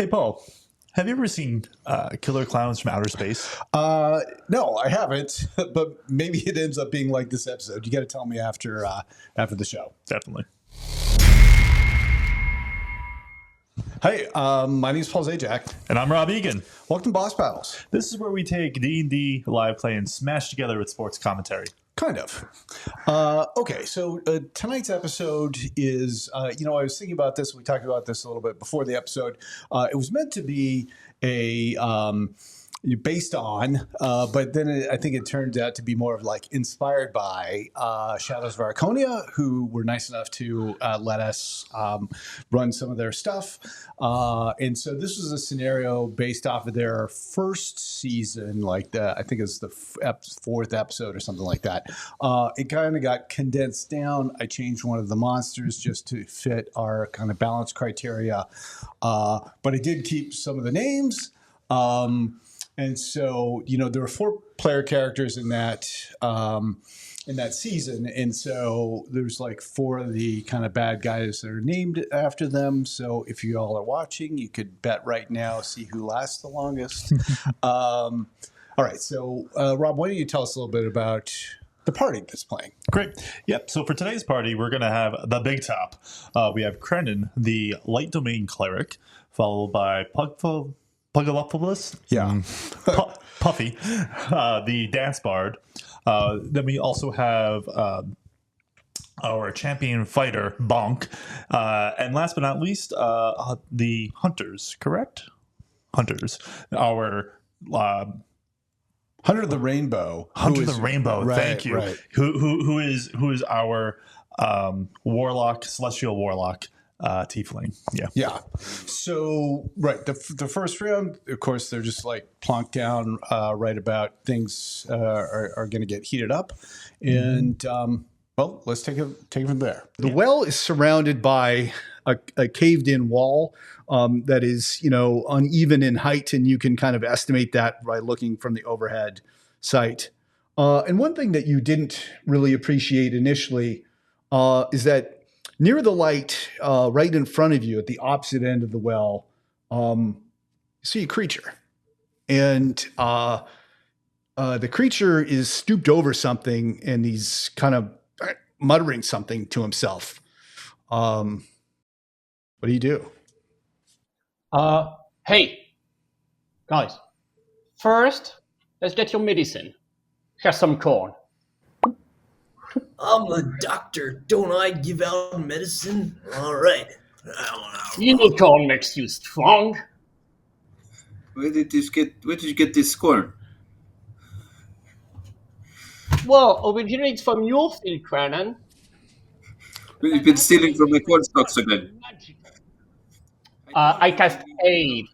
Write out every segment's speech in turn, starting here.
Hey, Paul, have you ever seen Killer Clowns from Outer Space? No, I haven't, but maybe it ends up being like this episode. You got to tell me after the show. Definitely. Hey, my name is Paul Zajac. And I'm Rob Egan. Welcome to Boss Battles. This is where we take D&D live play and smash together with sports commentary. Kind of. Okay, so tonight's episode is, I was thinking about this. We talked about this a little bit before the episode. It was meant to be a based on, but then I think it turned out to be more of like inspired by Shadows of Archonia, who were nice enough to let us run some of their stuff. And so this was a scenario based off of their first season, I think it's the fourth episode or something like that. It kind of got condensed down. I changed one of the monsters just to fit our kind of balance criteria. But I did keep some of the names. And so, there were 4 player characters in that season. And so there's like 4 of the kind of bad guys that are named after them. So if you all are watching, you could bet right now, see who lasts the longest. All right. So, Rob, why don't you tell us a little bit about the party that's playing? Great. Yep. So for today's party, we're going to have the big top. We have Krenin, the Light Domain Cleric, followed by Pugalopolis. Yeah. Puffy, the Dance Bard. Then we also have our champion fighter, Bonk. And last but not least, the Hunters, correct? Hunters. Our... Hunter the Rainbow. Hunter the Rainbow, right, thank you. Right. Who is our Warlock, Celestial Warlock. Tiefling. Yeah. So, right. The first round, of course, they're just like plonked down right about things are going to get heated up. And, well, let's take it from there. The well is surrounded by a caved in wall that is, uneven in height. And you can kind of estimate that by looking from the overhead site. And one thing that you didn't really appreciate initially is that near the light, right in front of you at the opposite end of the well, you see a creature. And the creature is stooped over something and he's kind of muttering something to himself. What do you do? Hey, guys. First, let's get your medicine. Here's some corn. I'm a doctor. Don't I give out medicine? All right. You know corn makes you strong. Where did you get this corn? Well, originates from your field, Krenin. You've been stealing from my corn stalks again. I cast aid.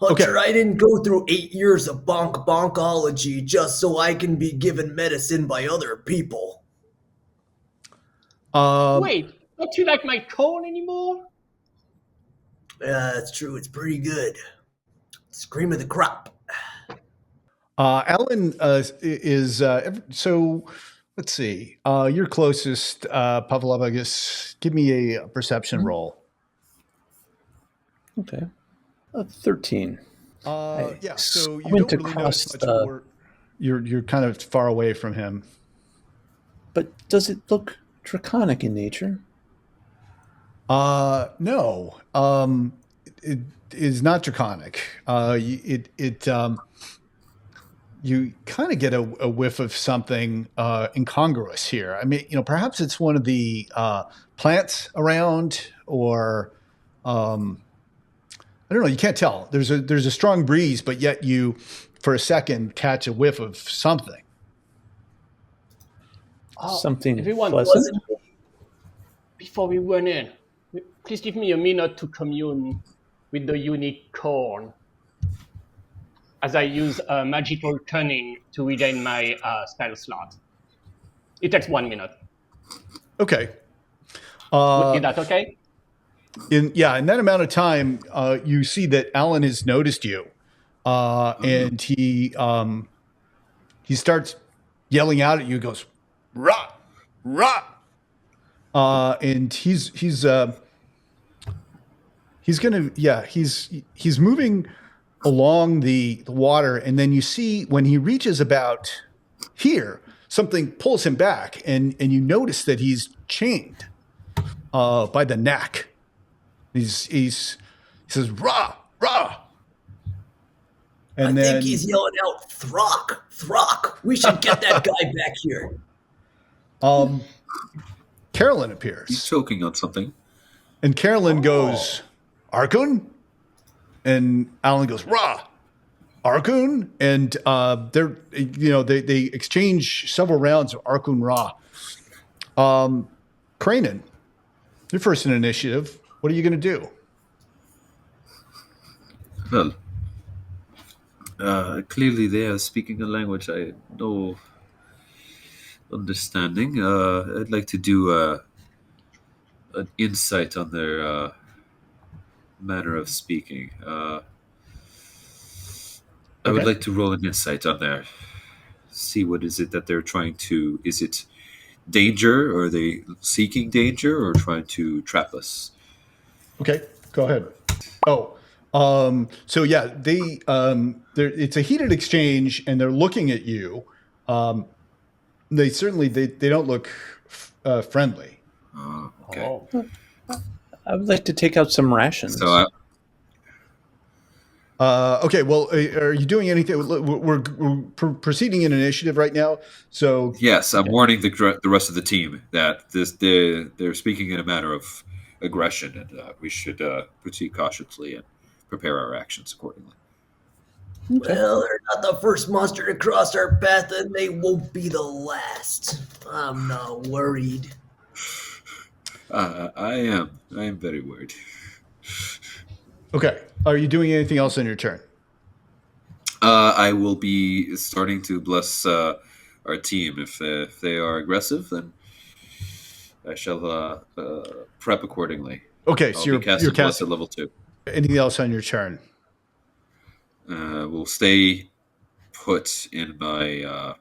Hunter, I didn't go through 8 years of bonkology just so I can be given medicine by other people. Wait, don't you like my corn anymore? Yeah, that's true. It's pretty good. It's cream of the crop. Alan is so. Let's see. Your closest, Pavlovagus. Give me a perception roll. Okay. 13. Yeah. So you went don't really across notice much more. You're kind of far away from him. But does it look draconic in nature? No. It is not draconic. You kind of get a whiff of something incongruous here. I mean, perhaps it's one of the plants around, or I don't know. You can't tell. There's a strong breeze, but yet you, for a second, catch a whiff of something. Something everyone, pleasant? before we run in, please give me a minute to commune with the unique corn, as I use magical cunning to regain my spell slot. It takes 1 minute. Okay. Is that okay? In that amount of time, you see that Alan has noticed you, and he starts yelling out at you. He goes, "Rah, rah!" And He's moving along the water, and then you see when he reaches about here, something pulls him back, and you notice that he's chained by the neck. He says, "Rah, rah." And I then think he's yelling out, "Throck, Throck! We should get that guy back here." Carolyn He's appears, choking on something. and Carolyn goes, "Archon," and Alan goes, "Rah, Archon," and they exchange several rounds of Archon Ra. Cranen, you're first in initiative. What are you going to do? Well, clearly they are speaking a language I had no understanding. I'd like to do an insight on their manner of speaking. I would like to roll an insight on there. See what is it that they're trying to... Is it danger, or are they seeking danger, or trying to trap us? Okay, go ahead. So yeah, it's a heated exchange, and they're looking at you. They certainly they don't look friendly. Okay. Oh. I would like to take out some rations. So Okay, well, are you doing anything? We're proceeding in initiative right now. So yes, I'm warning the rest of the team that they're speaking in a manner of aggression, and we should proceed cautiously and prepare our actions accordingly. Well, they're not the first monster to cross our path, and they won't be the last. I'm not worried. I am very worried. okay, are you doing anything else on your turn? I will be starting to bless our team. If they are aggressive, then I shall prep accordingly. Okay, so I'll be casting bless at level 2. Anything else on your turn? We'll stay put in my...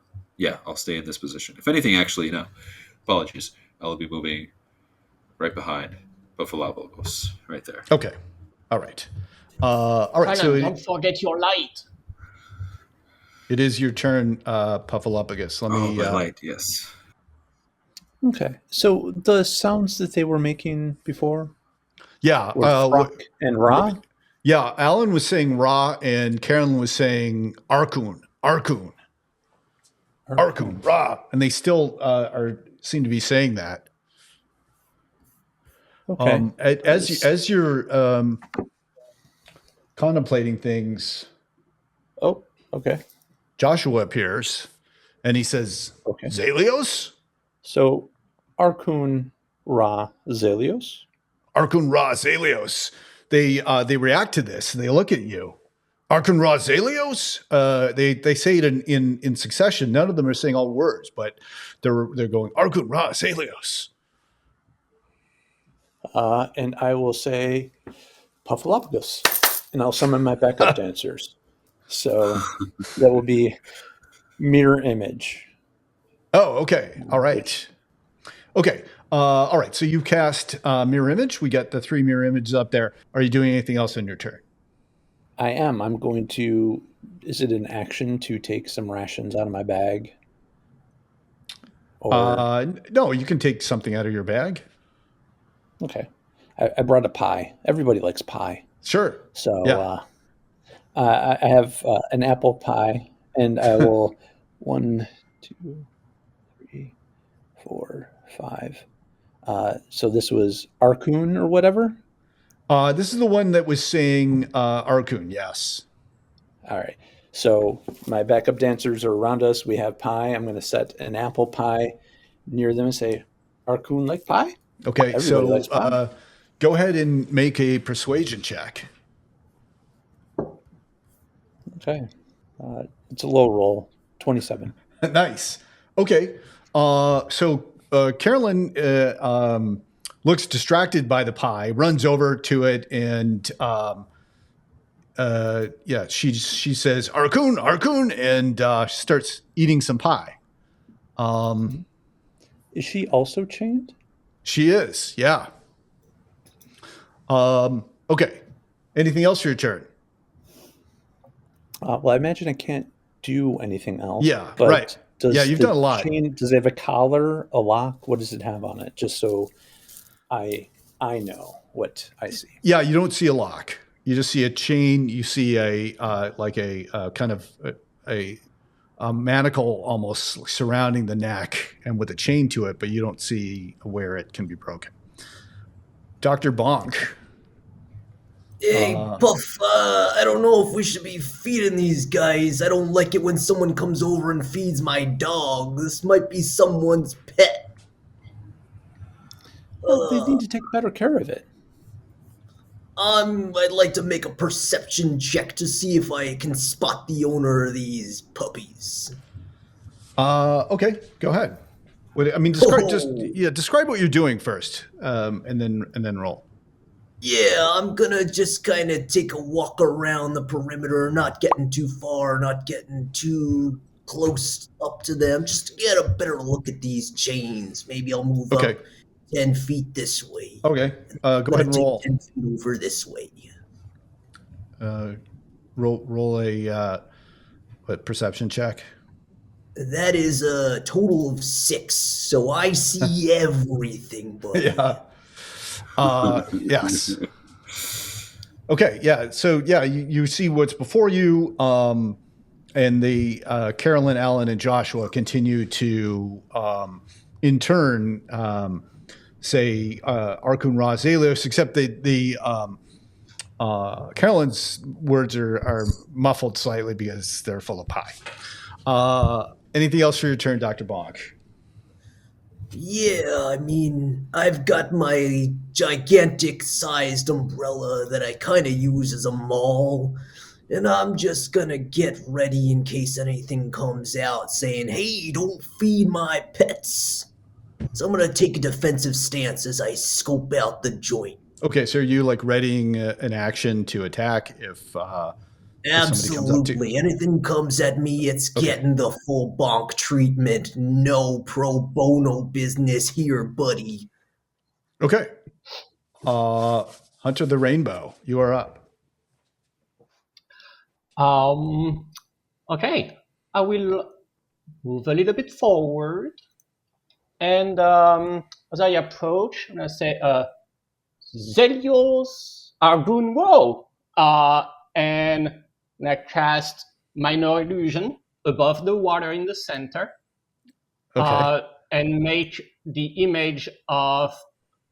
I'll stay in this position. If anything, actually, no. Apologies. I'll be moving right behind Buffalopoulos, right there. Okay, all right. All right, so Don't forget your light. it is your turn, Puffalopagus. Let me... my light, yes. Okay. So the sounds that they were making before Yeah. were Throck and Ra? Yeah, Alan was saying Ra, and Carolyn was saying Archon, Ra, and they still seem to be saying that. Okay. As you're contemplating things, Oh, okay. Joshua appears, and he says, Okay. "Zaleos, So Archon Ra Zaleos? Archon Ra Zaleos." They react to this. They look at you. Archon Ra Zaleos. They say it in succession. None of them are saying all words, but they're going Archon Ra Zaleos. And I will say Puffalopagus. And I'll summon my backup dancers. So that will be mirror image. Oh, okay. All right. Okay. All right. So you cast mirror image. We got the 3 mirror images up there. Are you doing anything else on your turn? I am. I'm going to... Is it an action to take some rations out of my bag? Or, No, you can take something out of your bag. okay. I brought a pie. Everybody likes pie. Sure. So Yeah. I have an apple pie, and I will 1, 2, 3, 4, 5. So this was Archon or whatever? This is the one that was saying Archon, yes. All right. So my backup dancers are around us. We have pie. I'm going to set an apple pie near them and say, Archon like pie? Okay, Everybody likes pie. so go ahead and make a persuasion check. Okay. It's a low roll, 27. Nice. Okay. So Carolyn looks distracted by the pie, runs over to it, and she says Archon, Archon, and starts eating some pie. Is she also chained? She is, yeah. Okay. Anything else for your turn? Well, I imagine I can't do anything else. Yeah, but right. Does Yeah, you've the done a lot. chain, does it have a collar, a lock? What does it have on it? Just so I know what I see. Yeah, you don't see a lock. You just see a chain. You see a kind of a manacle almost surrounding the neck and with a chain to it, but you don't see where it can be broken. Dr. Bonk. Hey, Puff, I don't know if we should be feeding these guys. I don't like it when someone comes over and feeds my dog. This might be someone's pet. Well, they need to take better care of it. I'd like to make a perception check to see if I can spot the owner of these puppies. Okay, go ahead. Describe what you're doing first, and then roll. Yeah, I'm gonna just kind of take a walk around the perimeter, not getting too far, not getting too close up to them, just to get a better look at these chains. Maybe I'll move up 10 feet this way. Okay, go ahead and roll. 10 feet over this way. Roll a perception check. That is a total of 6, so I see everything, buddy. Yeah. Yes. Okay. Yeah. So you see what's before you, and the Carolyn, Alan, and Joshua continue to, in turn, say Archon, Ra, Zaleos, except the Carolyn's words are muffled slightly because they're full of pie. Anything else for your turn, Dr. Bonk? Yeah, I mean, I've got my gigantic-sized umbrella that I kind of use as a maul, and I'm just gonna get ready in case anything comes out saying, hey, don't feed my pets. So I'm gonna take a defensive stance as I scope out the joint. Okay, so are you like readying an action to attack if Absolutely. Anything comes at me, it's getting the full bonk treatment. No pro bono business here, buddy. Okay. Hunter the Rainbow, you are up. Okay. I will move a little bit forward. And as I approach, I'm going to say, Zaleos, Argun, whoa! And I cast Minor Illusion above the water in the center, and make the image of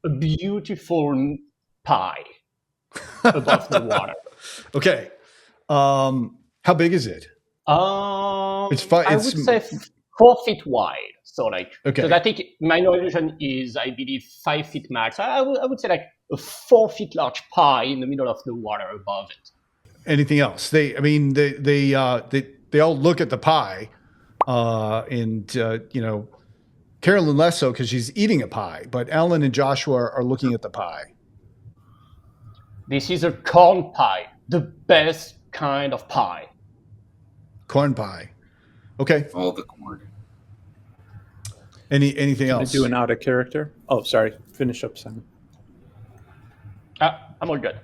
a beautiful pie above the water. Okay. How big is it? It's I would say 4 feet wide. So because I think Minor Illusion is, I believe, 5 feet max. I would say like a 4 feet large pie in the middle of the water above it. Anything else? They all look at the pie, and Carolyn less so because she's eating a pie, but Alan and Joshua are looking at the pie. This is a corn pie, the best kind of pie. Corn pie. Okay. All the corn. Anything else? Do an out of character? Oh, sorry. Finish up, Simon. I'm all good.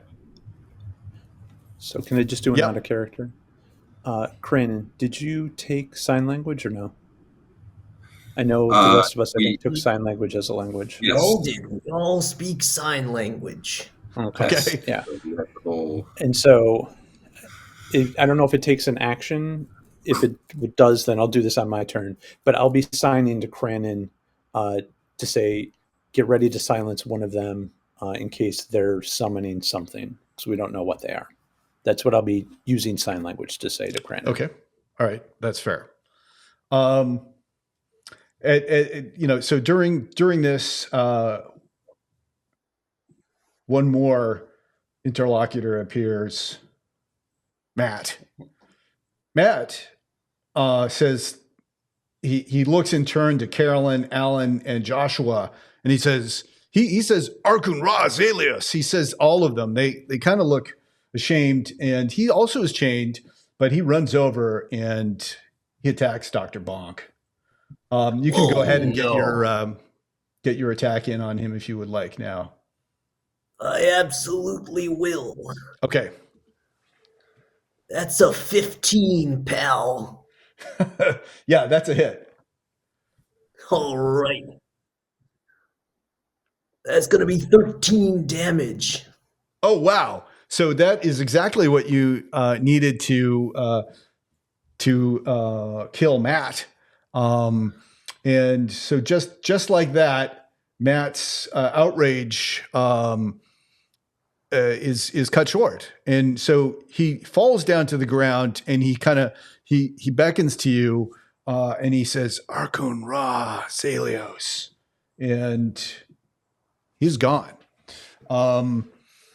So can I just do an out of character? Cranon, did you take sign language or no? I know the rest of us took sign language as a language. Yes. We all speak sign language. Okay. Yeah. And so I don't know if it takes an action. If it does, then I'll do this on my turn. But I'll be signing to Cranon to say, get ready to silence one of them in case they're summoning something. So we don't know what they are. That's what I'll be using sign language to say to Cranon. Okay. All right. That's fair. So during this, one more interlocutor appears. Matt says he looks in turn to Carolyn, Alan, and Joshua, and he says Archon, Ra, Zaleos. He says all of them. They kind of look ashamed, and he also is chained, but he runs over and he attacks Dr. Bonk. You can go ahead and get your attack in on him if you would like now. I absolutely will. Okay. That's a 15, pal. Yeah, that's a hit. All right. That's going to be 13 damage. Oh, wow. So that is exactly what you needed to kill Matt. And so just like that, Matt's outrage is cut short, and so he falls down to the ground, and he beckons to you, and he says, "Archon Ra Zaleos," and he's gone.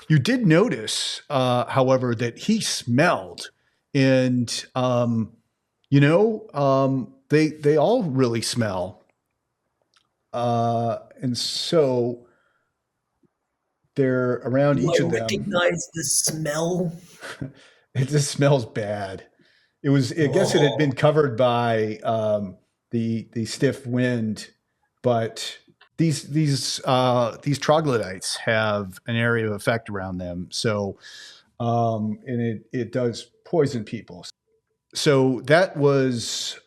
You did notice, however, that he smelled, and they all really smell, and so they're around Do each I of them. recognize the smell? It just smells bad. I guess it had been covered by the stiff wind, but these troglodytes have an area of effect around them. So, and it does poison people. So that was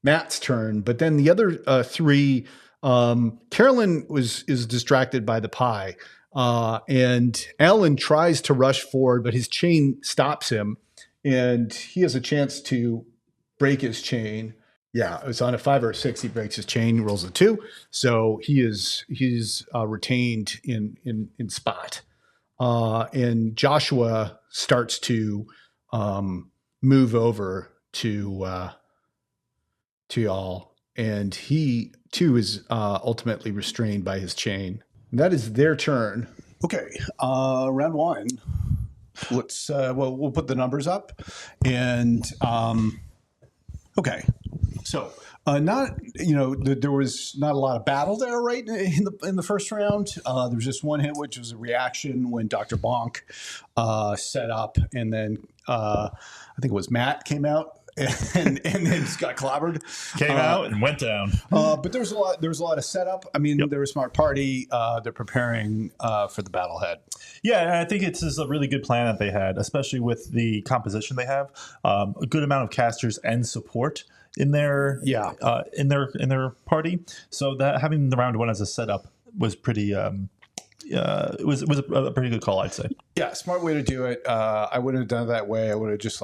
Matt's turn. But then the other three, Carolyn is distracted by the pie, and Alan tries to rush forward, but his chain stops him, and he has a chance to break his chain. Yeah, it's on a 5 or a 6. He breaks his chain, rolls a 2, so he's retained in spot. And Joshua starts to move over to y'all, and he too is ultimately restrained by his chain. And that is their turn. Okay, round one. Let's we'll put the numbers up, and okay. So there was not a lot of battle there, right? In the first round, there was just one hit, which was a reaction when Dr. Bonk set up, and then I think it was Matt came out. And then just got clobbered. Came out and went down. But there was a lot of setup. I mean, They were a smart party. They're preparing for the battle head. Yeah, I think it's just a really good plan that they had, especially with the composition they have. A good amount of casters and support in their in their party. So that having the round one as a setup was pretty. It was a pretty good call, I'd say. Yeah, smart way to do it. I wouldn't have done it that way. I would have just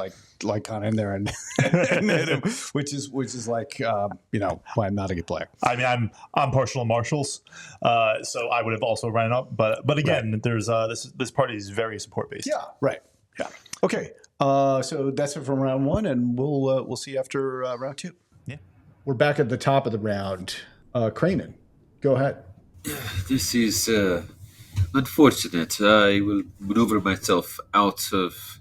gone in there and hit him, which is like why I'm not a good player. I mean, I'm partial to marshals, so I would have also ran up. But again, right. There's this party is very support based. Yeah, right. Yeah. Okay. So that's it from round one, and we'll see after round two. Yeah. We're back at the top of the round. Cranen, go ahead. This is unfortunate. I will maneuver myself out of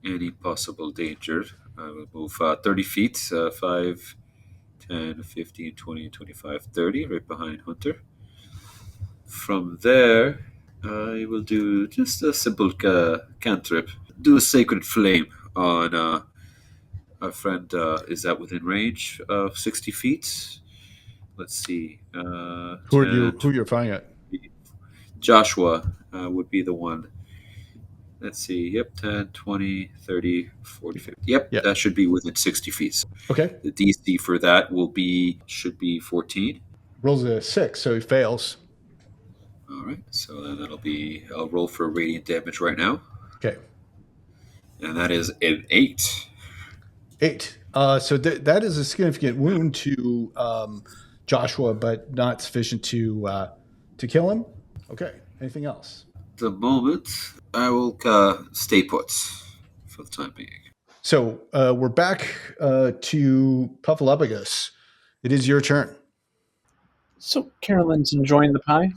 any possible danger. I will move 30 feet, 5, 10, 15, 20, 25, 30, right behind Hunter. From there, I will do just a simple cantrip. Do a Sacred Flame on our friend. Is that within range of 60 feet? Let's see. Who you're firing at? Joshua would be the one. Let's see. Yep, 10, 20, 30, 40, 50. Yep, that should be within 60 feet. Okay. The DC for that should be 14. Rolls a 6, so he fails. All right. So then I'll roll for radiant damage right now. Okay. And that is an 8. 8. So that is a significant wound to Joshua, but not sufficient to kill him. Okay. Anything else? At the moment, I will stay put for the time being. So we're back to Puffalopagus. It is your turn. So Carolyn's enjoying the pie?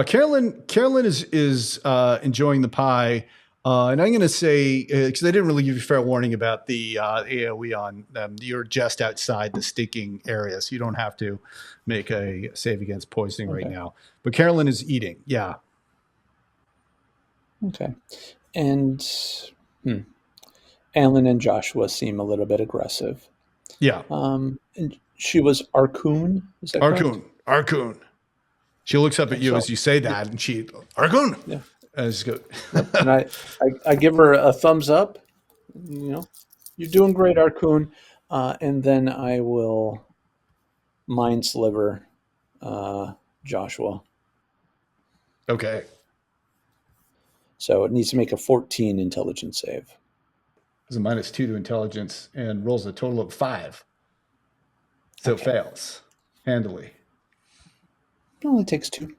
Carolyn is enjoying the pie. And I'm going to say, because I didn't really give you fair warning about the AoE on them, you're just outside the stinking area, so you don't have to make a save against poisoning right now. But Carolyn is eating, yeah. Okay. And Alan and Joshua seem a little bit aggressive. Yeah. And she was Archoon, is that correct? Archoon. She looks up at you as you say that, and she, Archon. Yeah. As go. And I give her a thumbs up. You know, you're doing great, Archon. And then I will mind sliver Joshua. Okay. So it needs to make a 14 intelligence save. It's a -2 to intelligence and rolls a total of 5. So it fails handily. It only takes 2.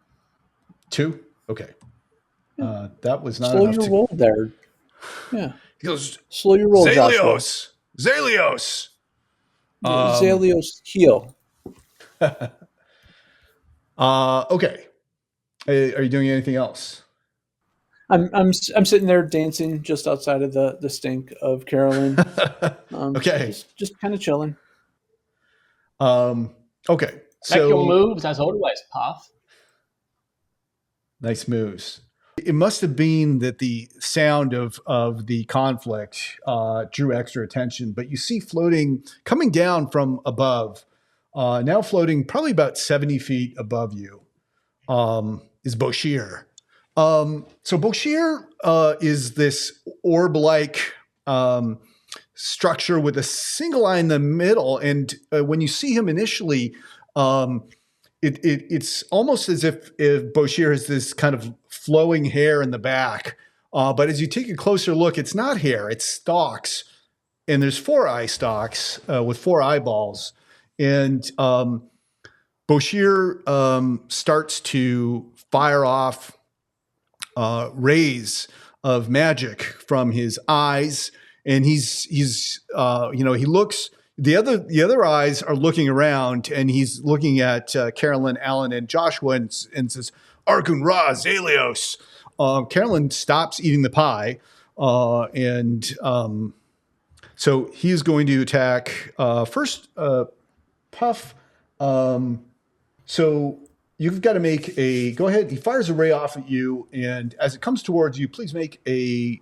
2? Okay. That was not Slow enough your to... roll there. Yeah. He goes, Slow your roll, Joshua. Zaleos! Zaleos heal. Okay. Are you doing anything else? I'm sitting there dancing just outside of the stink of Carolyn. Okay. Just kind of chilling. Okay. So Like your moves as always, Path. Nice moves. It must have been that the sound of the conflict drew extra attention, but you see floating, coming down from above, now floating probably about 70 feet above you, is Boshir. So Boshir is this orb-like structure with a single eye in the middle, and when you see him initially, it's almost as if Boshir has this kind of flowing hair in the back. But as you take a closer look, it's not hair, it's stalks. And there's 4 eye stalks with 4 eyeballs. And Boshir starts to fire off rays of magic from his eyes. And he's he looks... The other eyes are looking around, and he's looking at Carolyn, Alan, and Joshua, and says, Archon, Ra, Zaleos. Carolyn stops eating the pie, and so he's going to attack first Puff. So you've got to make a... Go ahead. He fires a ray off at you, and as it comes towards you, please make a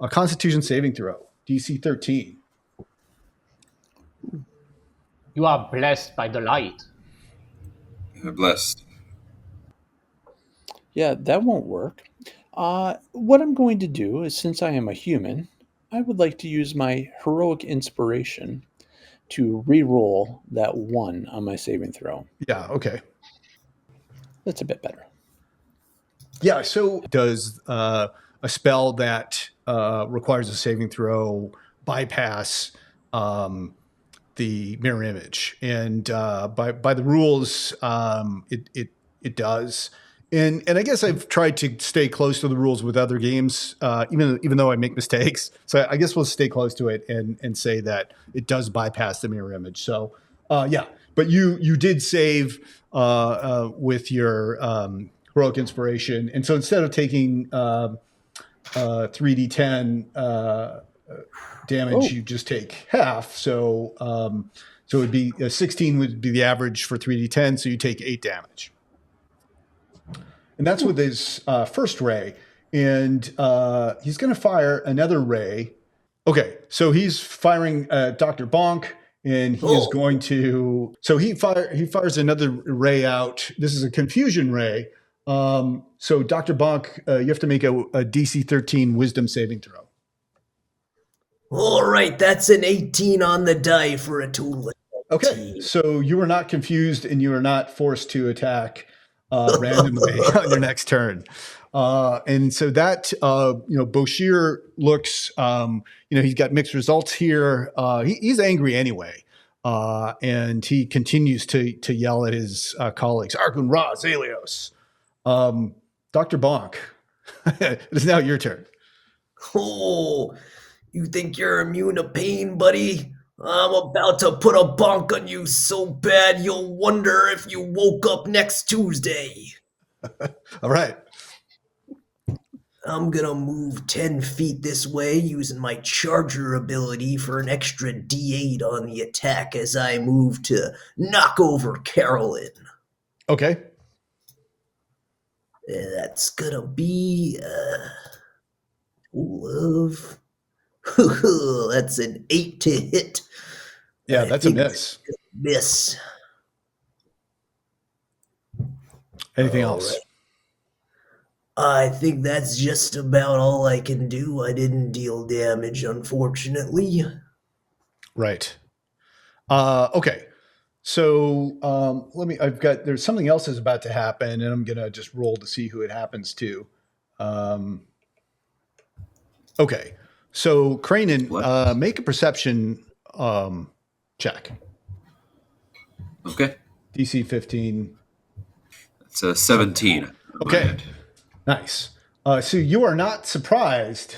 Constitution saving throw, DC 13. You are blessed by the light. Blessed. Yeah, that won't work. What I'm going to do is, since I am a human, I would like to use my heroic inspiration to re-roll that 1 on my saving throw. Yeah, okay. That's a bit better. Yeah, so does a spell that requires a saving throw bypass the mirror image? And by the rules, it does. And I guess I've tried to stay close to the rules with other games, even though I make mistakes. So I guess we'll stay close to it and say that it does bypass the mirror image. So yeah, but you did save with your heroic inspiration, and so instead of taking 3d10 damage, you just take half. So so it would be 16 would be the average for 3d10. So you take 8 damage. And that's with his first ray. And he's going to fire another ray. Okay, so he's firing Dr. Bonk, and he is going to... So he fires another ray out. This is a confusion ray. So Dr. Bonk, you have to make a DC 13 wisdom saving throw. All right, that's an 18 on the die for a total of 18. Okay, so you are not confused, and you are not forced to attack randomly on your next turn. And so that, Boshir looks, he's got mixed results here. He's angry anyway. And he continues to yell at his colleagues, Archon, Ra, Zaleos. Dr. Bonk, it is now your turn. Oh, you think you're immune to pain, buddy? I'm about to put a bonk on you so bad you'll wonder if you woke up next Tuesday. All right. I'm gonna move 10 feet this way using my charger ability for an extra D8 on the attack as I move to knock over Carolyn. Okay. That's gonna be love. That's an 8 to hit. Yeah, that's a miss. Miss. Anything All else? right. I think that's just about all I can do. I didn't deal damage, unfortunately. Right. Okay. So there's something else is about to happen, and I'm going to just roll to see who it happens to. Okay. So Cranen, make a perception check. Okay. DC 15. It's a 17. Okay. Nice. So you are not surprised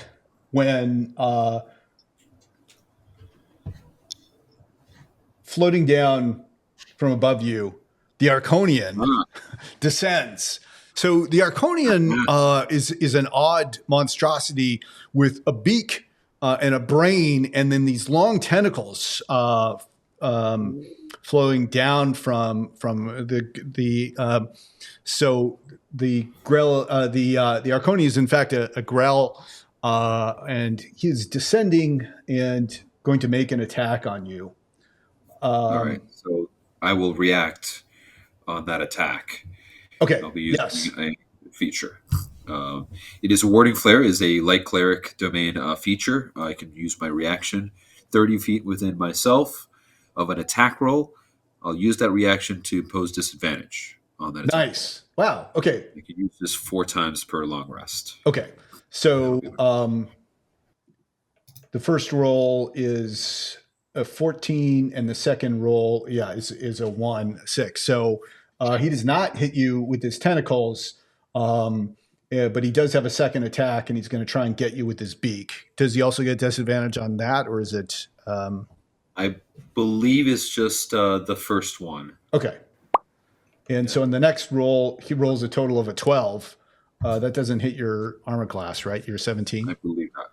when floating down from above you, the Archonian descends. So the Archonian is an odd monstrosity with a beak and a brain, and then these long tentacles flowing down from the so the Grell the Archonian is in fact a Grell, and he's descending and going to make an attack on you. All right, so I will react on that attack. Okay. I'll be using a feature. It is a warding flare. Is a light cleric domain feature. I can use my reaction 30 feet within myself of an attack roll. I'll use that reaction to impose disadvantage on that attack. Nice. Wow. Okay. I can use this 4 times per long rest. Okay. So the first roll is a 14, and the second roll, is a 1-6. So he does not hit you with his tentacles, but he does have a second attack, and he's going to try and get you with his beak. Does he also get disadvantage on that, or is it? I believe it's just the first one. Okay. And so in the next roll, he rolls a total of a 12. That doesn't hit your armor class, right? You're 17. I believe that.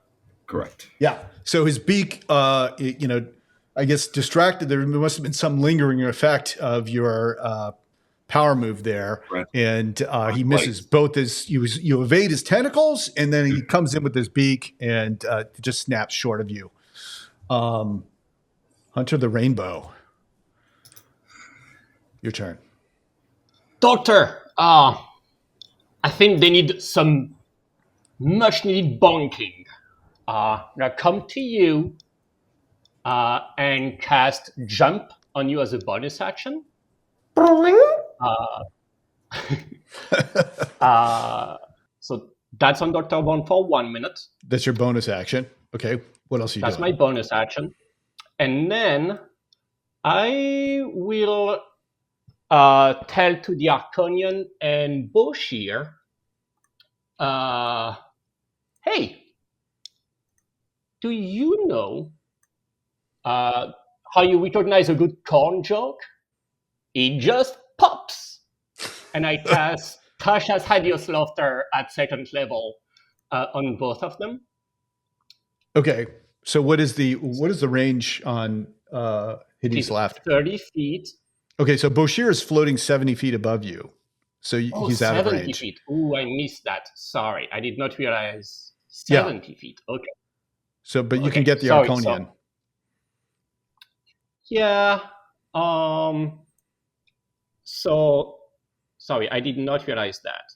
Correct. Yeah. So his beak, I guess distracted. There must have been some lingering effect of your power move there, Right. and he misses both his. You evade his tentacles, and then he comes in with his beak and just snaps short of you. Hunter the Rainbow. Your turn. Doctor, I think they need some much needed bonking. Now come to you and cast Jump on you as a bonus action. So that's on Dr. Bond for 1 minute. That's your bonus action. Okay. What else are you That's doing? my bonus action. And then I will tell to the Archonian and Boshir, hey, do you know how you recognize a good corn joke? It just pops. And I cast Tasha's Hideous Laughter at second level on both of them. Okay. So what is the range on Hideous Laughter? 30 feet. Okay, so Boshir is floating 70 feet above you. So he's out of 70 range. feet. Ooh, I missed that. Sorry. I did not realize 70 feet. Okay. So, but you can get the Archonian. Yeah. So, sorry, I did not realize that.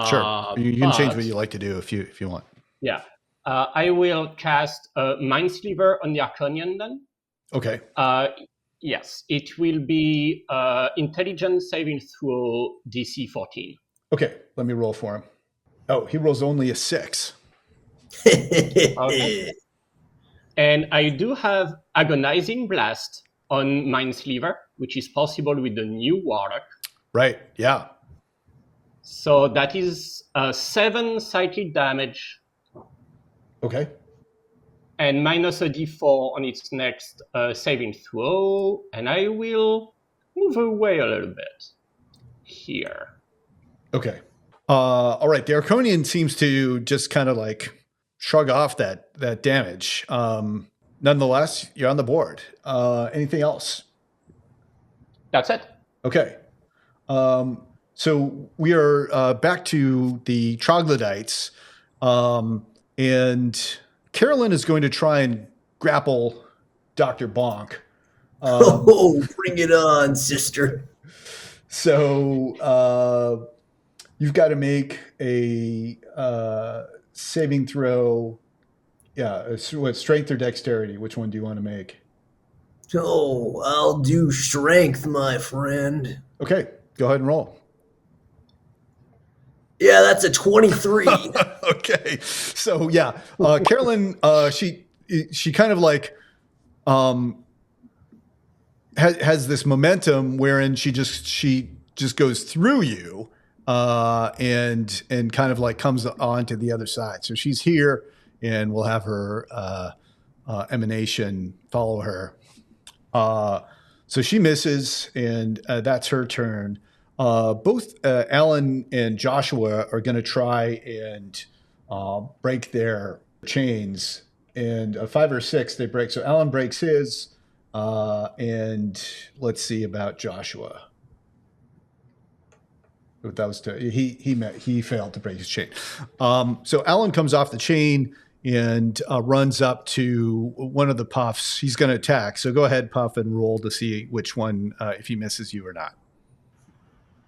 Sure. You can change what you like to do if you want. Yeah. I will cast Mindsliver on the Archonian then. Okay. Yes, it will be intelligence saving throw DC 14. Okay, let me roll for him. Oh, he rolls only a 6. Okay. And I do have Agonizing Blast on Mindsliver, which is possible with the new Warlock. Right, yeah. So that is 7 psychic damage. Okay. And minus a d4 on its next saving throw. And I will move away a little bit here. Okay. All right. The Archonian seems to just kind of like shrug off that damage. Nonetheless, you're on the board. Anything else? That's it. Okay. So we are back to the troglodytes. And Carolyn is going to try and grapple Dr. Bonk. Oh, bring it on, sister. So you've got to make a saving throw. Yeah, what, strength or dexterity? Which one do you want to make? Oh, I'll do strength, my friend. Okay, go ahead and roll. Yeah, that's a 23. Okay, so yeah, Carolyn, she kind of like has this momentum wherein she just goes through you and kind of like comes on to the other side. So she's here, and we'll have her emanation follow her. So she misses, and that's her turn. Both Alan and Joshua are going to try and break their chains, and 5 or 6 they break. So Alan breaks his, and let's see about Joshua. That was he failed to break his chain. So Alan comes off the chain and runs up to one of the puffs. He's going to attack. So go ahead, Puff, and roll to see which one, if he misses you or not.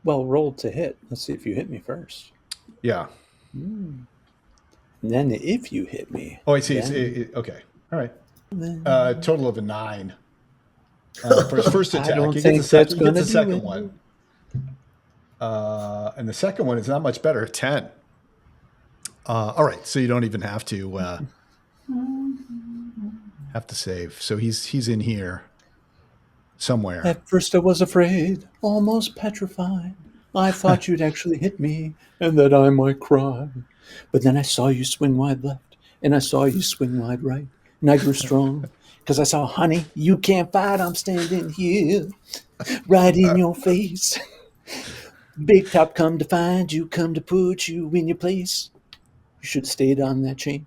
Well, roll to hit. Let's see if you hit me first. Yeah. And then if you hit me. Oh, I see. Okay. All right. Total of a 9 for his first attack. I don't think that's going to do second it. one. And the second one is not much better, 10. All right, so you don't even have to save. So he's in here somewhere. At first I was afraid, almost petrified. I thought you'd actually hit me and that I might cry. But then I saw you swing wide left and I saw you swing wide right. And I grew strong because I saw, honey, you can't fight. I'm standing here right in your face. Big Top come to find you, come to put you in your place. You should have stayed on that chain.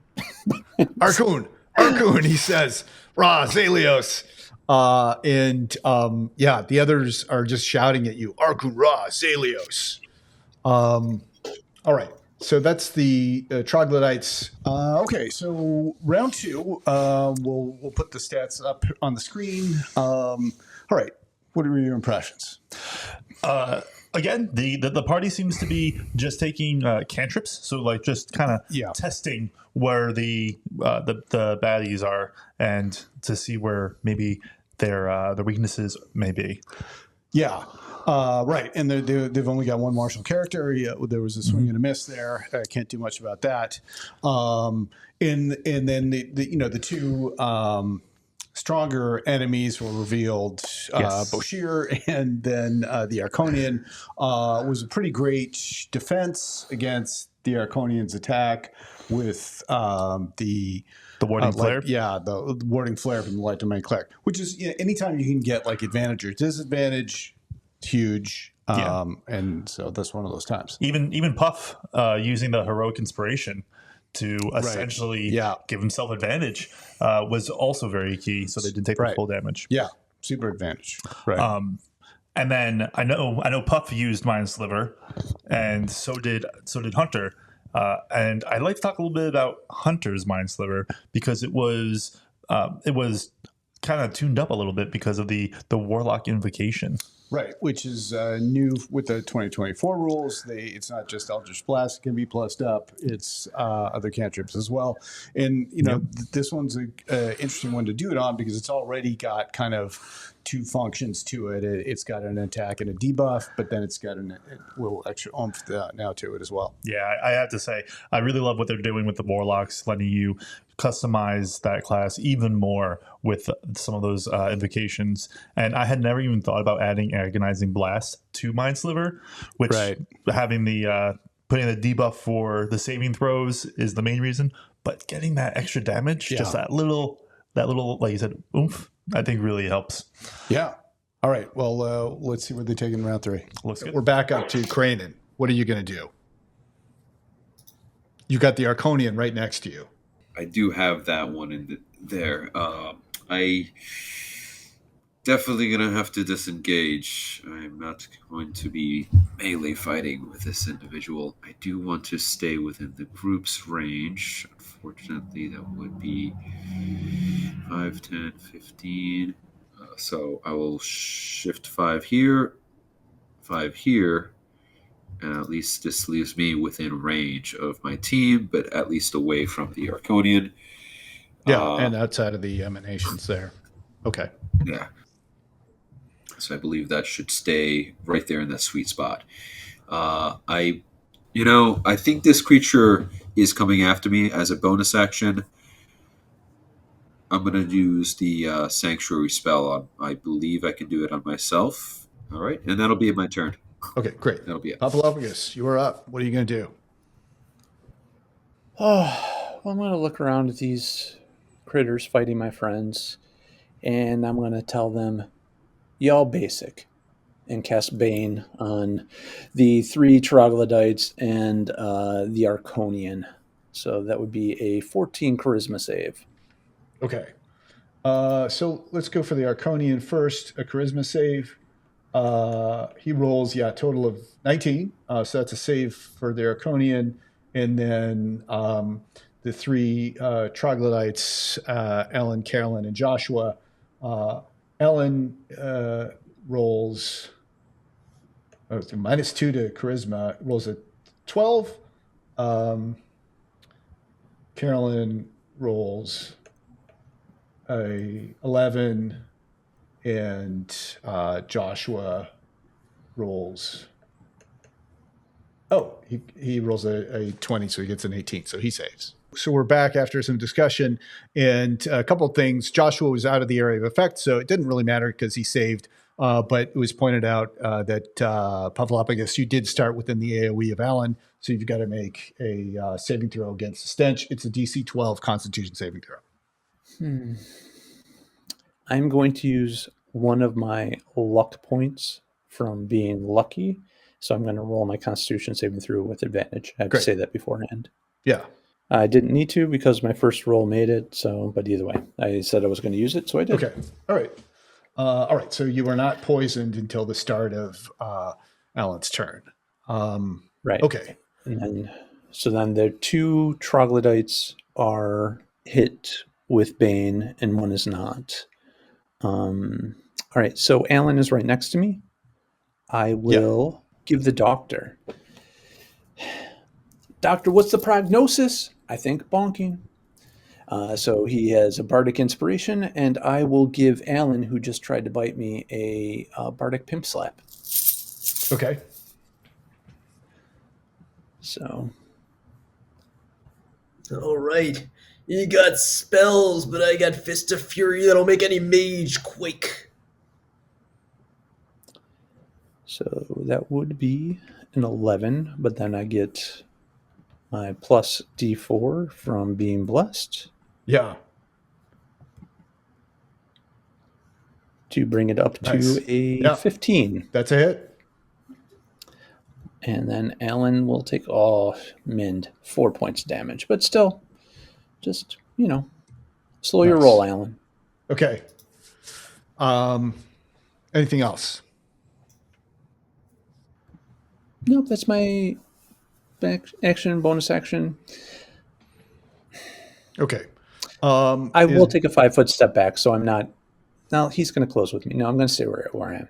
Archon, he says, Rah, Zaleos. The others are just shouting at you, Archon, Rah, Zaleos. All right, so that's the troglodytes. Okay, so round 2, we'll put the stats up on the screen. All right, what are your impressions? Again, the party seems to be just taking cantrips, so like just kind of testing where the baddies are and to see where maybe their weaknesses may be. Yeah, right. And they've only got one martial character. Yeah, there was a swing and a miss there. I can't do much about that. And then the 2 stronger enemies were revealed. Yes. Boshir and then the Archonian was a pretty great defense against the Archonian's attack with the warding flare. The warding flare from the Light Domain Cleric, which is anytime you can get like advantage or disadvantage, it's huge. And so that's one of those times. Even Puff using the heroic inspiration to essentially give himself advantage was also very key, so they didn't take the full damage. Yeah, super advantage. Right. And then I know Puff used Mind Sliver, and so did Hunter. And I'd like to talk a little bit about Hunter's Mind Sliver because it was kind of tuned up a little bit because of the Warlock invocation. Right, which is new with the 2024 rules. It's not just Eldritch Blast; it can be plussed up. It's other cantrips as well. And this one's an interesting one to do it on because it's already got kind of 2 functions to it. It's got an attack and a debuff, but then it's got a little extra oomph now to it as well. Yeah, I have to say, I really love what they're doing with the Warlocks, letting you customize that class even more with some of those invocations. And I had never even thought about adding Agonizing Blast to Mind Sliver, which having the putting the debuff for the saving throws is the main reason. But getting that extra damage, just that little, like you said, oomph, I think really helps. Yeah. All right. Well, let's see where they take in round 3. Looks good. We're back up to Cranen. What are you going to do? You got the Archonian right next to you. I do have that one in there. I definitely gonna have to disengage. I'm not going to be melee fighting with this individual. I do want to stay within the group's range. Unfortunately, that would be 5, 10, 15. So I will shift 5 here, 5 here, At least this leaves me within range of my team, but at least away from the Archonian. Yeah, and outside of the emanations there. Okay. Yeah. So I believe that should stay right there in that sweet spot. I think this creature is coming after me. As a bonus action, I'm going to use the Sanctuary spell on. I believe I can do it on myself. All right, and that'll be my turn. Okay, great. That'll be it. Papalophagus, you are up. What are you going to do? Oh, well, I'm going to look around at these critters fighting my friends, and I'm going to tell them, y'all basic, and cast Bane on the 3 troglodytes and the Archonian. So that would be a 14 charisma save. Okay. So let's go for the Archonian first. A charisma save. He rolls, total of 19. So that's a save for the Archonian. And then the 3 troglodytes, Ellen, Carolyn, and Joshua. Ellen rolls -2 to charisma, rolls a 12. Carolyn rolls a 11, and Joshua rolls. Oh, he rolls a 20, so he gets an 18, so he saves. So we're back after some discussion, and a couple of things. Joshua was out of the area of effect, so it didn't really matter because he saved. But it was pointed out that Papalophagus, you did start within the AoE of Alan, so you've got to make a saving throw against the stench. It's a DC 12 Constitution saving throw. I'm going to use one of my luck points from being lucky, so I'm going to roll my Constitution saving throw with advantage. I have to say that beforehand. Yeah. I didn't need to because my first roll made it. So, but either way, I said I was going to use it, so I did. Okay. All right. So you were not poisoned until the start of Alan's turn. Right. Okay. And then the 2 troglodytes are hit with Bane, and one is not. All right. So Alan is right next to me. I will give the doctor. Doctor, what's the prognosis? I think bonking. So he has a bardic inspiration, and I will give Alan, who just tried to bite me, a bardic pimp slap. Okay. So. All right. You got spells, but I got Fist of Fury that'll make any mage quake. So that would be an 11, but then I get my plus D4 from being blessed. Yeah. To bring it up to a 15. That's a hit. And then Alan will take 4 points of damage. But still, just, slow your roll, Alan. Okay. Anything else? Nope, that's my action, bonus action. Okay. I will take a 5-foot step back, so I'm not. Now he's going to close with me. No, I'm going to stay where I am.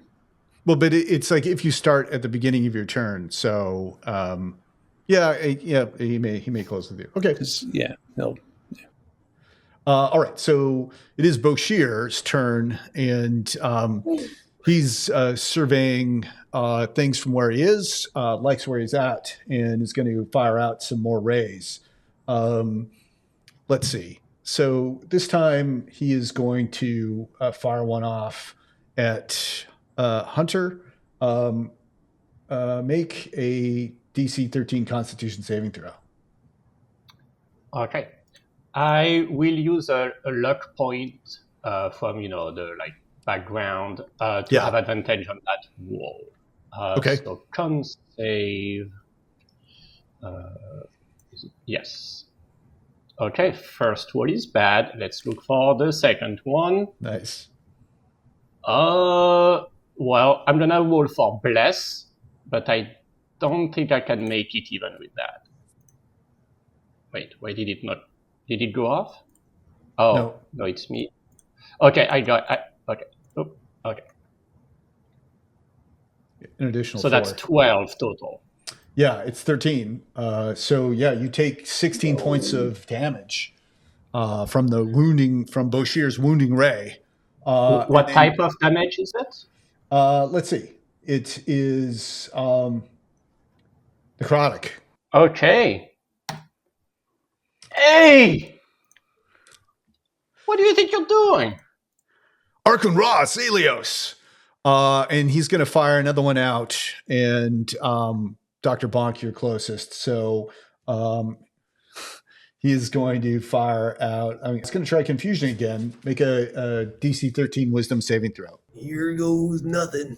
Well, but it's like if you start at the beginning of your turn. So, he may close with you. Okay. He'll. All right. So it is Boshir's turn, and he's surveying things from where he is, likes where he's at, and is going to fire out some more rays. Let's see. So this time he is going to fire one off at Hunter. Make a DC 13 Constitution saving throw. Okay. I will use a luck point from the background to have advantage on that wall. Okay. So con save. Yes. Okay. First one is bad. Let's look for the second one. Nice. Well, I'm gonna roll for bless, but I don't think I can make it even with that. Wait, why did it not? Did it go off? Oh, no, it's me. Okay, okay. Oh, okay. An additional so 4. that's 12 total. Yeah, it's 13. So yeah, you take 16 points of damage from the wounding from Boshir's wounding ray. What type of damage is it? Let's see. It is necrotic. Okay. Hey! What do you think you're doing? Archon Raw, Zaleos. And he's going to fire another one out. And Dr. Bonk, you're closest. So he is going to fire out. I mean, it's going to try confusion again. Make a DC 13 wisdom saving throw. Here goes nothing.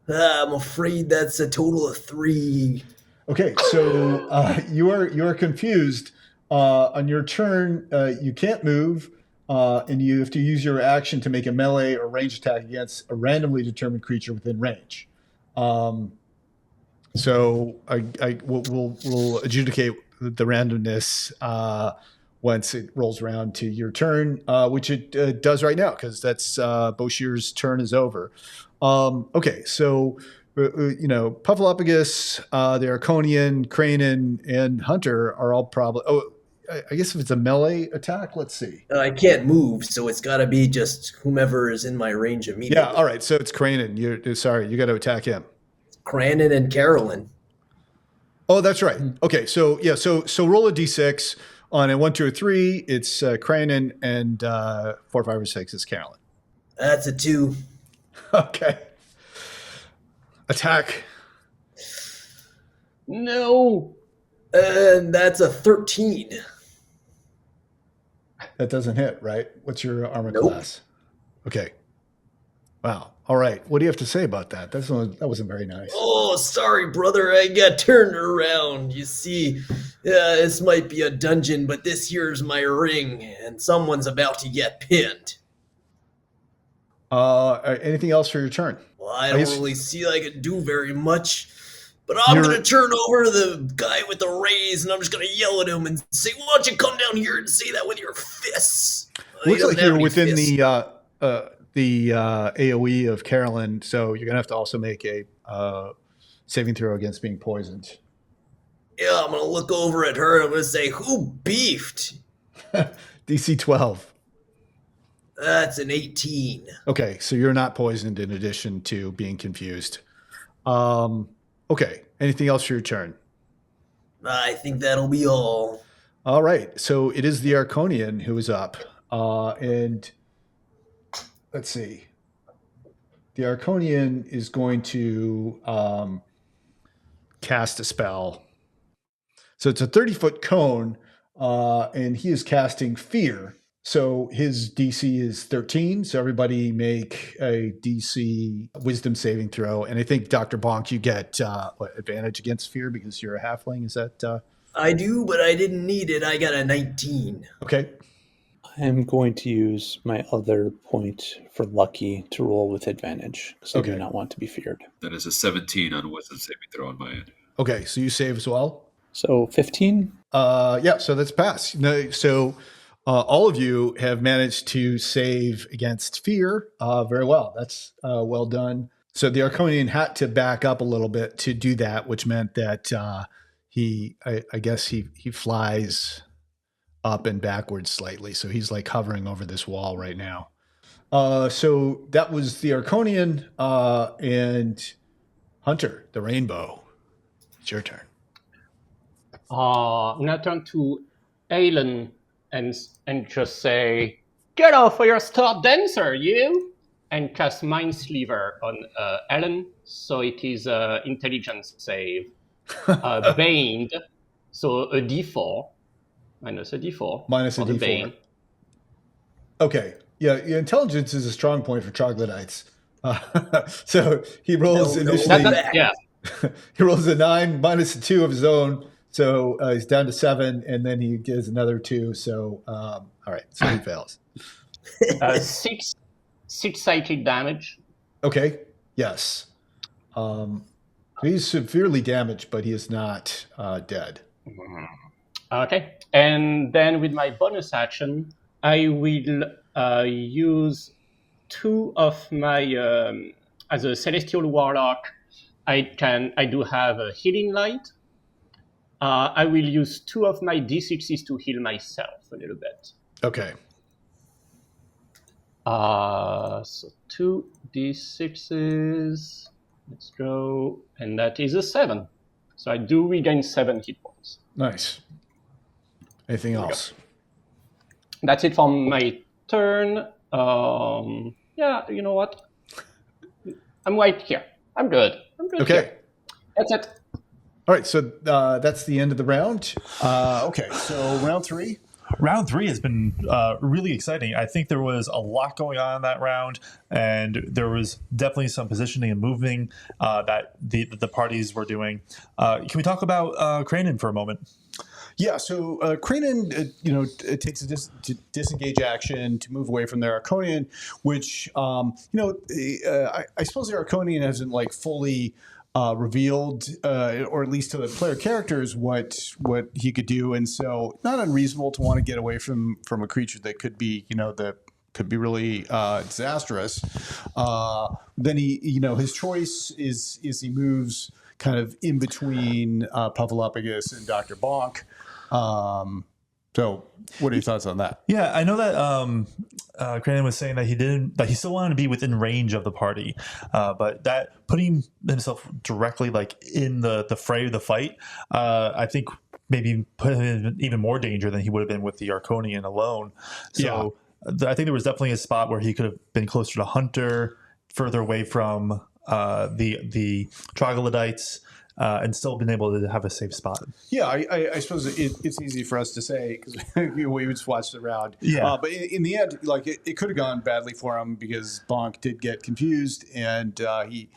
I'm afraid that's a total of 3. Okay, so you are confused. On your turn, you can't move, and you have to use your action to make a melee or range attack against a randomly determined creature within range. So we'll adjudicate the randomness once it rolls around to your turn, which it does right now because that's Boshir's turn is over. Okay, so Puffalopagus, the Archonian, Cranen, and Hunter are all probably. Oh, I guess if it's a melee attack, let's see. I can't move, so it's got to be just whomever is in my range immediately. Yeah, all right. So it's Cranen. You got to attack him. Cranen and Carolyn. Oh, that's right. Okay, so yeah, so roll a d6 on a 1, 2, or 3. It's Cranen, and 4, 5, or 6 is Carolyn. That's a 2. Okay. Attack. No. And that's a 13. That doesn't hit, right? What's your armor Nope. class? Okay. Wow. All right. What do you have to say about that? That wasn't very nice. Oh, sorry, brother. I got turned around. You see, this might be a dungeon, but this here's my ring, and someone's about to get pinned. Anything else for your turn? Well, I don't really see I can do very much, but I'm going to turn over to the guy with the rays, and I'm just going to yell at him and say, why don't you come down here and say that with your fists? Looks like you're within the AoE of Carolyn, so you're going to have to also make a saving throw against being poisoned. Yeah, I'm going to look over at her, and I'm going to say, who beefed? DC 12. That's an 18. Okay, so you're not poisoned in addition to being confused. Okay, anything else for your turn? I think that'll be all. All right, so it is the Archonian who is up. And let's see. The Archonian is going to cast a spell. So it's a 30-foot cone, and he is casting Fear. So his DC is 13. So everybody make a DC wisdom saving throw. And I think, Dr. Bonk, you get advantage against Fear because you're a halfling. Is that? I do, but I didn't need it. I got a 19. Okay. I'm going to use my other point for lucky to roll with advantage because I do not want to be feared. That is a 17 on wisdom saving throw on my end. Okay, so you save as well? So 15? Yeah, so that's pass. No, so all of you have managed to save against Fear very well. That's well done. So the Archonian had to back up a little bit to do that, which meant that he flies up and backwards slightly. So he's like hovering over this wall right now. So that was the Archonian and Hunter, the rainbow. It's your turn. Now turn to Aelin and just say, get off of your star dancer, you! And cast Mindsleever on Aelin. So it is intelligence save. Baned, so a d4. Minus a d4. Minus a d4. Bane. Okay. Yeah, intelligence is a strong point for troglodytes. So he rolls initially. He rolls a 9 minus a 2 of his own. So he's down to 7, and then he gives another 2. So, all right. So he fails. 6 psychic damage. Okay. Yes. He's severely damaged, but he is not dead. Okay. And then with my bonus action, I will use 2 of my, as a Celestial Warlock, I do have a healing light. I will use 2 of my D6s to heal myself a little bit. Okay. So 2 D6s. Let's go. And that is a 7. So I do regain 7 hit points. Nice. Anything else? That's it for my turn. Yeah, you know what? I'm right here. I'm good. Okay. Here. That's it. All right. So that's the end of the round. Okay. So round 3. Round 3 has been really exciting. I think there was a lot going on in that round, and there was definitely some positioning and moving that the parties were doing. Can we talk about Cranen for a moment? Yeah, so Cranen, it takes a disengage action to move away from their Archonian, which, I suppose the Archonian hasn't like fully revealed, or at least to the player characters, what he could do, and so not unreasonable to want to get away from a creature that could be, that could be really disastrous. Then his choice is he moves kind of in between Puffalopagus and Dr. Bonk. So what are your thoughts on that? Yeah, I know that Cranen was saying that he still wanted to be within range of the party, but that putting himself directly like in the fray of the fight, I think maybe put him in even more danger than he would have been with the Archonian alone. So I think there was definitely a spot where he could have been closer to Hunter, further away from the troglodytes. And still been able to have a safe spot. Yeah, I suppose it's easy for us to say because we just watched the round. Yeah. But in the end, like it could have gone badly for him because Bonk did get confused and he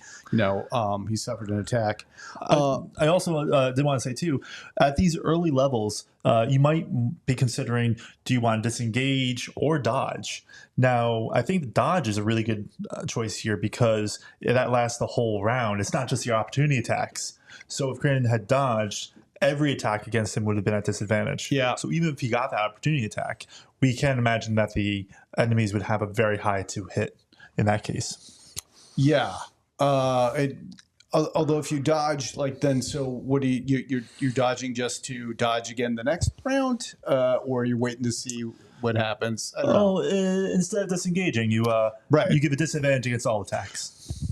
suffered an attack. I also did want to say too, at these early levels, you might be considering: do you want to disengage or dodge? Now, I think dodge is a really good choice here because that lasts the whole round. It's not just your opportunity attacks. So if Cranen had dodged, every attack against him would have been at disadvantage. Yeah. So even if he got that opportunity attack, we can imagine that the enemies would have a very high to hit in that case. Yeah. Although if you dodge, so what do you're dodging just to dodge again the next round, or you're waiting to see what happens? Instead of disengaging, you give a disadvantage against all attacks.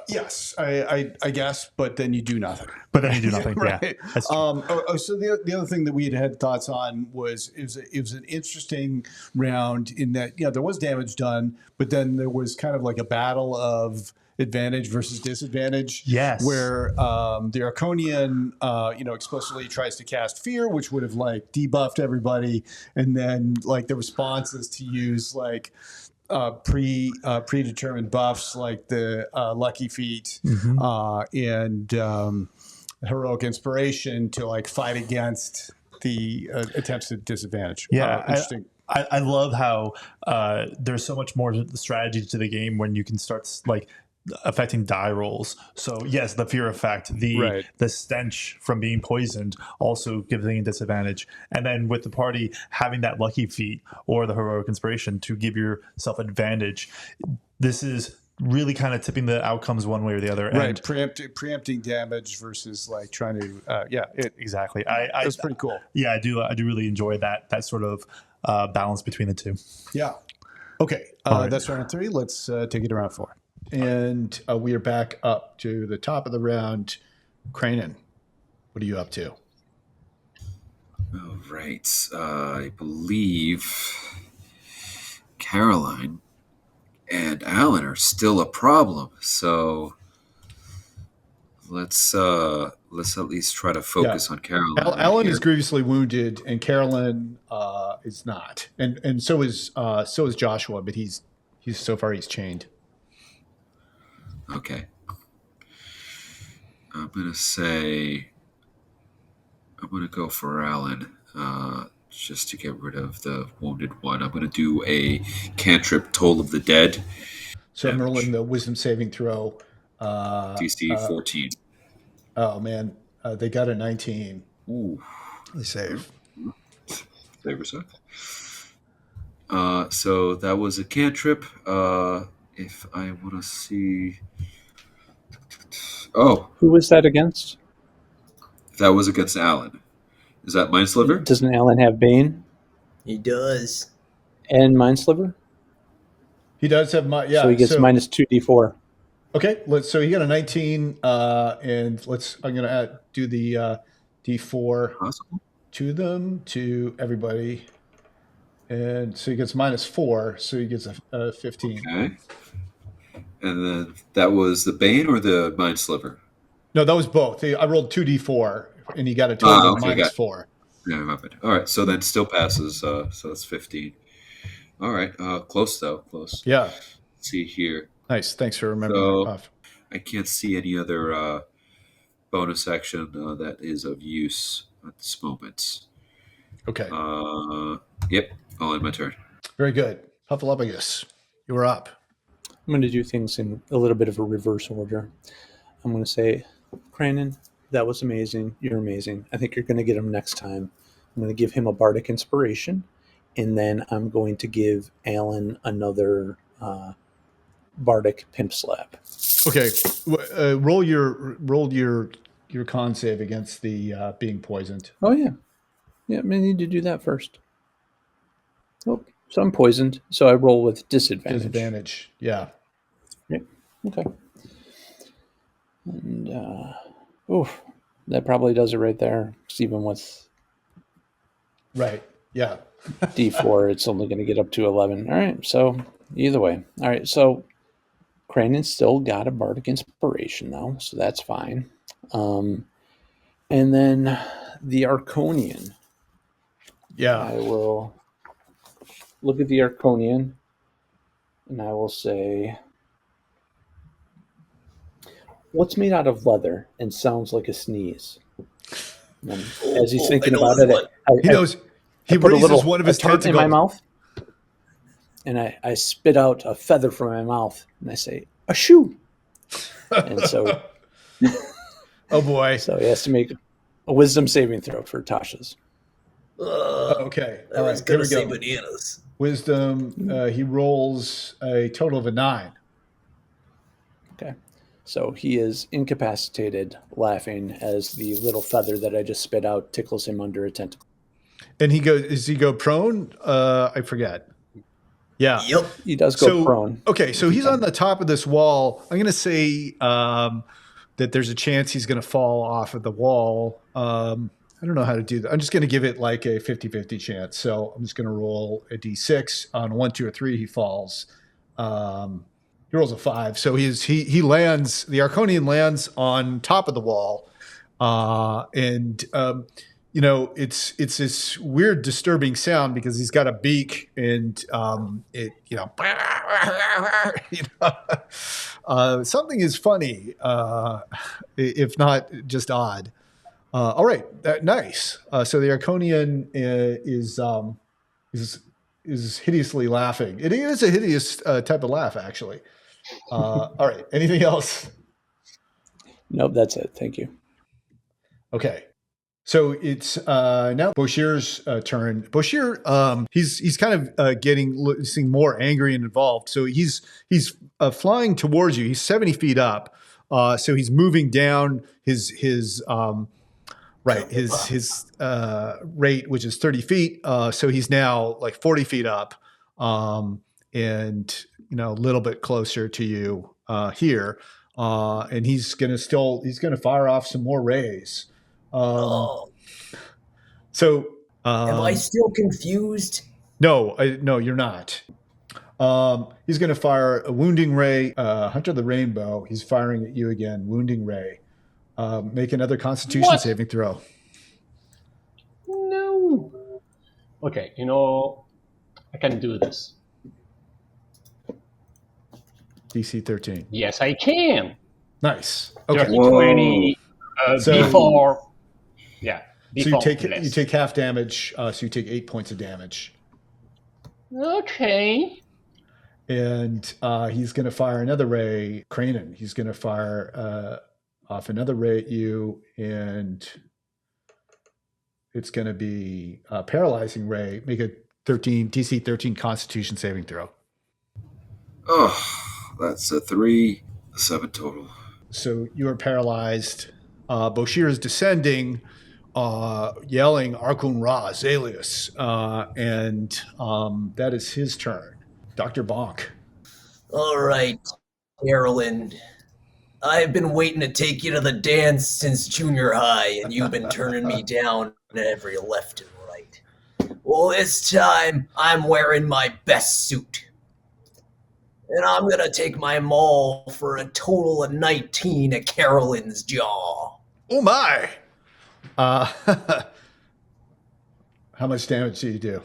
Yes, I guess, but then you do nothing. Right. Yeah, that's true. So the other thing that we had thoughts on was it was an interesting round in that there was damage done, but then there was kind of like a battle of advantage versus disadvantage. Yes, where the Archonian explicitly tries to cast fear, which would have like debuffed everybody, and then like the response is to use like predetermined buffs like the lucky feat and heroic inspiration to like fight against the attempts at disadvantage. Yeah, interesting. I love how there's so much more strategy to the game when you can start like affecting die rolls. So yes, the fear effect, the stench from being poisoned also giving a disadvantage. And then with the party having that lucky feat or the heroic inspiration to give yourself advantage, this is really kind of tipping the outcomes one way or the other. Right, preempting damage versus like trying to exactly. That's pretty cool. Yeah, I do really enjoy that sort of balance between the two. Yeah. Okay, that's round 3. Let's take it to round 4. And we are back up to the top of the round. Cranen, what are you up to? All right. I believe Caroline and Alan are still a problem. So let's at least try to focus on Caroline. Alan is grievously wounded, and Carolyn is not, and so is Joshua, but he's so far he's chained. Okay. I'm going to go for Alan, just to get rid of the wounded one. I'm going to do a cantrip, Toll of the Dead. So I'm rolling the wisdom saving throw. DC 14. Oh, man. They got a 19. Ooh. They save. Favor suck. So that was a cantrip. If I want to see... Oh, Who was that against? that was against Alan. Is that Mindsliver? Doesn't Alan have Bane He does. and Mindsliver? He does have So he gets minus 2d4. Okay, so he got a 19, and I'm gonna do the D4 Possible. to everybody, and so he gets -4, so he gets a 15. Okay. And then that was the Bane or the Mindsliver? No, that was both. I rolled 2d4, and he got a total of -4. Yeah, my bad. All right, so that still passes. So that's 15. All right, close though, close. Yeah. Let's see here. Nice. Thanks for remembering that, Puff. I can't see any other bonus action that is of use at this moment. Okay. Yep, all in my turn. Very good. Puffalopagus, you were up. I'm going to do things in a little bit of a reverse order. I'm going to say, Cranon, that was amazing. You're amazing. I think you're going to get him next time. I'm going to give him a bardic inspiration, and then I'm going to give Alan another bardic pimp slap. Okay. Roll your con save against the being poisoned. Oh yeah, I need to do that first. Oh, so I'm poisoned. So I roll with disadvantage. Yeah. Yep. Okay. And that probably does it right there. Because even with Right. Yeah. D4, it's only going to get up to 11. All right. So either way. All right. So Cranon's still got a bardic inspiration though, so that's fine. And then the Archonian. Yeah. I will look at the Archonian, and I will say, what's made out of leather and sounds like a sneeze? And as he's thinking about it, He knows. He raises one of his tentacles in my mouth, and I spit out a feather from my mouth, and I say, a shoe. And so, oh boy! So he has to make a wisdom saving throw for Tasha's. Okay, I was gonna say bananas. Wisdom. He rolls a total of a 9. Okay, so he is incapacitated, laughing as the little feather that I just spit out tickles him under a tentacle. And he goes. Does he go prone? I forget. Yeah. Yep. He does go prone. Okay, so he's on the top of this wall. I'm going to say that there's a chance he's going to fall off of the wall. I don't know how to do that. I'm just going to give it like a 50-50 chance. So I'm just going to roll a d6. On 1, 2, or 3, he falls. He rolls a 5. So he lands. The Archonian lands on top of the wall, and it's this weird, disturbing sound because he's got a beak and something is funny, if not just odd. All right, nice. So the Archonian is hideously laughing. It is a hideous type of laugh, actually. All right, anything else? Nope, that's it. Thank you. Okay. So it's now Boshir's turn. Boshir, he's kind of seeming more angry and involved. So he's flying towards you. He's 70 feet up. So he's moving down his rate, which is 30 feet. So he's now like 40 feet up, and a little bit closer to you here. And he's gonna fire off some more rays. So am I still confused? No, you're not. He's going to fire a wounding ray. Hunter the Rainbow. He's firing at you again. Wounding ray. Make another Constitution saving throw. No. Okay, I can do this. DC 13. Yes, I can. Nice. Okay. 20 before. Yeah. So you take half damage. So you take 8 points of damage. Okay. And he's going to fire another ray. Cranon. He's going to fire off another ray at you, and it's going to be a paralyzing ray. Make a DC 13 Constitution saving throw. Oh, that's a 3, 7 total. So you are paralyzed. Boshir is descending, yelling Archon Ra, Zaleos. And that is his turn. Dr. Bonk. All right, Carolyn. I've been waiting to take you to the dance since junior high, and you've been turning me down every left and right. Well, this time, I'm wearing my best suit. And I'm gonna take my maul for a total of 19 at Carolyn's jaw. Oh my! How much damage do you do?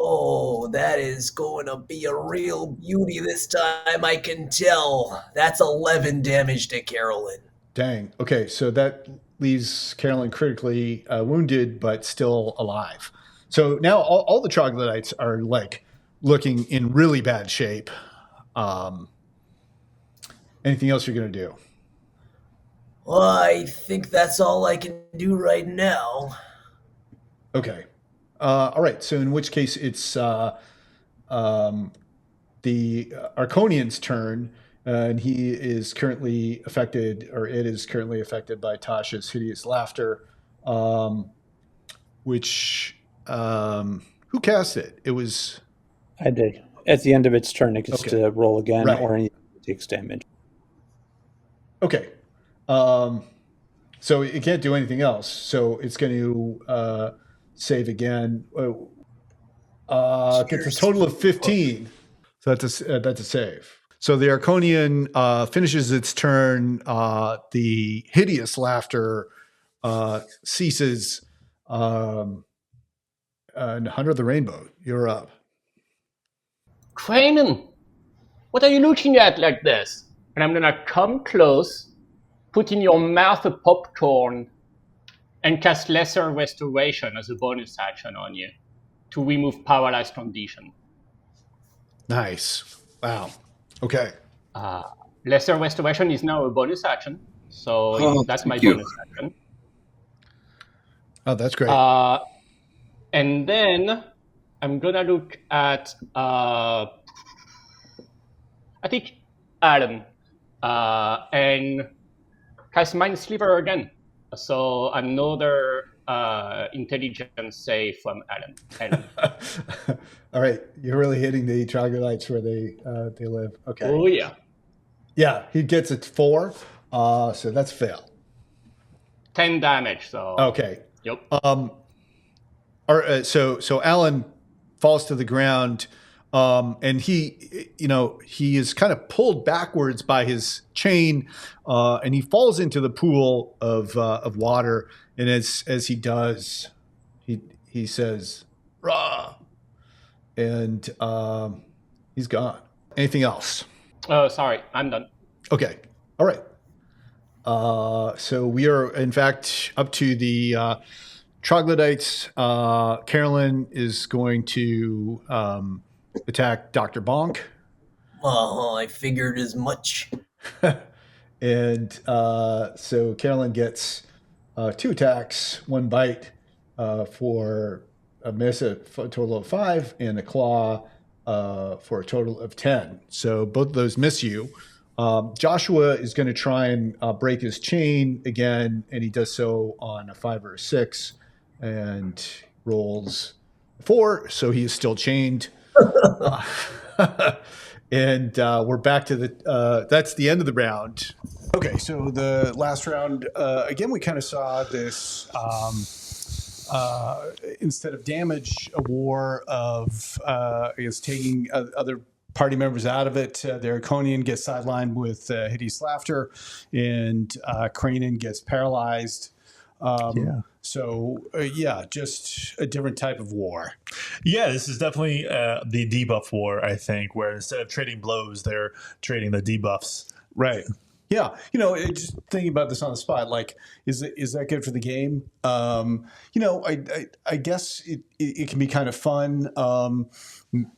Oh, that is going to be a real beauty this time, I can tell. That's 11 damage to Carolyn. Dang. Okay, so that leaves Carolyn critically wounded, but still alive. So now all the troglodytes are like looking in really bad shape. Anything else you're going to do? Well, I think that's all I can do right now. Okay. All right. So in which case it's the Archonian's turn, and he is currently affected, or it is currently affected by Tasha's hideous laughter, which who cast it? It was I did. At the end of its turn, it gets Okay. to roll again, Right. or anything takes damage. okay. So it can't do anything else. So it's going to save again. Gets a total of 15. So that's a save. So the Archonian finishes its turn. The hideous laughter ceases. And Hunter of the Rainbow, you're up. Cranen, what are you looking at like this? And I'm gonna come close, put in your mouth a popcorn, and cast Lesser Restoration as a bonus action on you to remove paralyzed condition. Nice. Wow. Okay. Lesser Restoration is now a bonus action, so that's my thank you. bonus action. Oh, that's great. And then I'm gonna look at I think Alan and cast Mind Sliver again. So another intelligence save from Alan. All right, you're really hitting the troglodytes where they live. Okay. Oh yeah. Yeah, he gets a 4, so that's fail. 10 damage. So Okay. Yep. So Alan falls to the ground, and he is kind of pulled backwards by his chain, and he falls into the pool of water. And as he does, he says, "Rah!" and he's gone. Anything else? Oh, sorry, I'm done. Okay. All right. So we are, in fact, up to the troglodytes. Carolyn is going to attack Dr. Bonk. I figured as much. And so Carolyn gets 2 attacks, 1 bite for a miss, a total of 5, and a claw for a total of 10. So both of those miss you. Joshua is going to try and break his chain again, and he does so on a 5 or a 6, and rolls 4, so he is still chained. And we're back to the that's the end of the round. Okay, so the last round, again, we kind of saw this, instead of damage, a war of, I guess, taking other party members out of it. The Archonian gets sidelined with hideous laughter, and Cranen gets paralyzed. So, just a different type of war. Yeah, this is definitely the debuff war, I think, where instead of trading blows, they're trading the debuffs. Right. Yeah, just thinking about this on the spot, like, is that good for the game? I guess it can be kind of fun.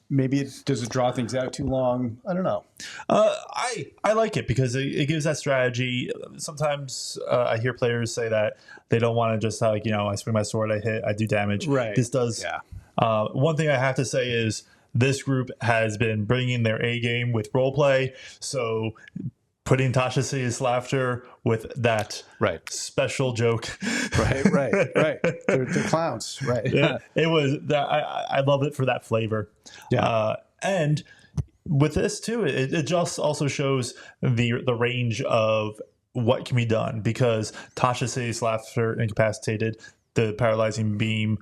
Maybe does it draw things out too long? I don't know. I like it because it gives that strategy. Sometimes I hear players say that they don't want to just I swing my sword, I hit, I do damage. Right. This does. Yeah. One thing I have to say is this group has been bringing their A game with roleplay. So putting Tasha C's laughter with that special joke. Right. They're clowns, right? Yeah, it was that I love it for that flavor. Yeah. And with this too, it just also shows the range of what can be done, because Tasha C's laughter incapacitated, the paralyzing beam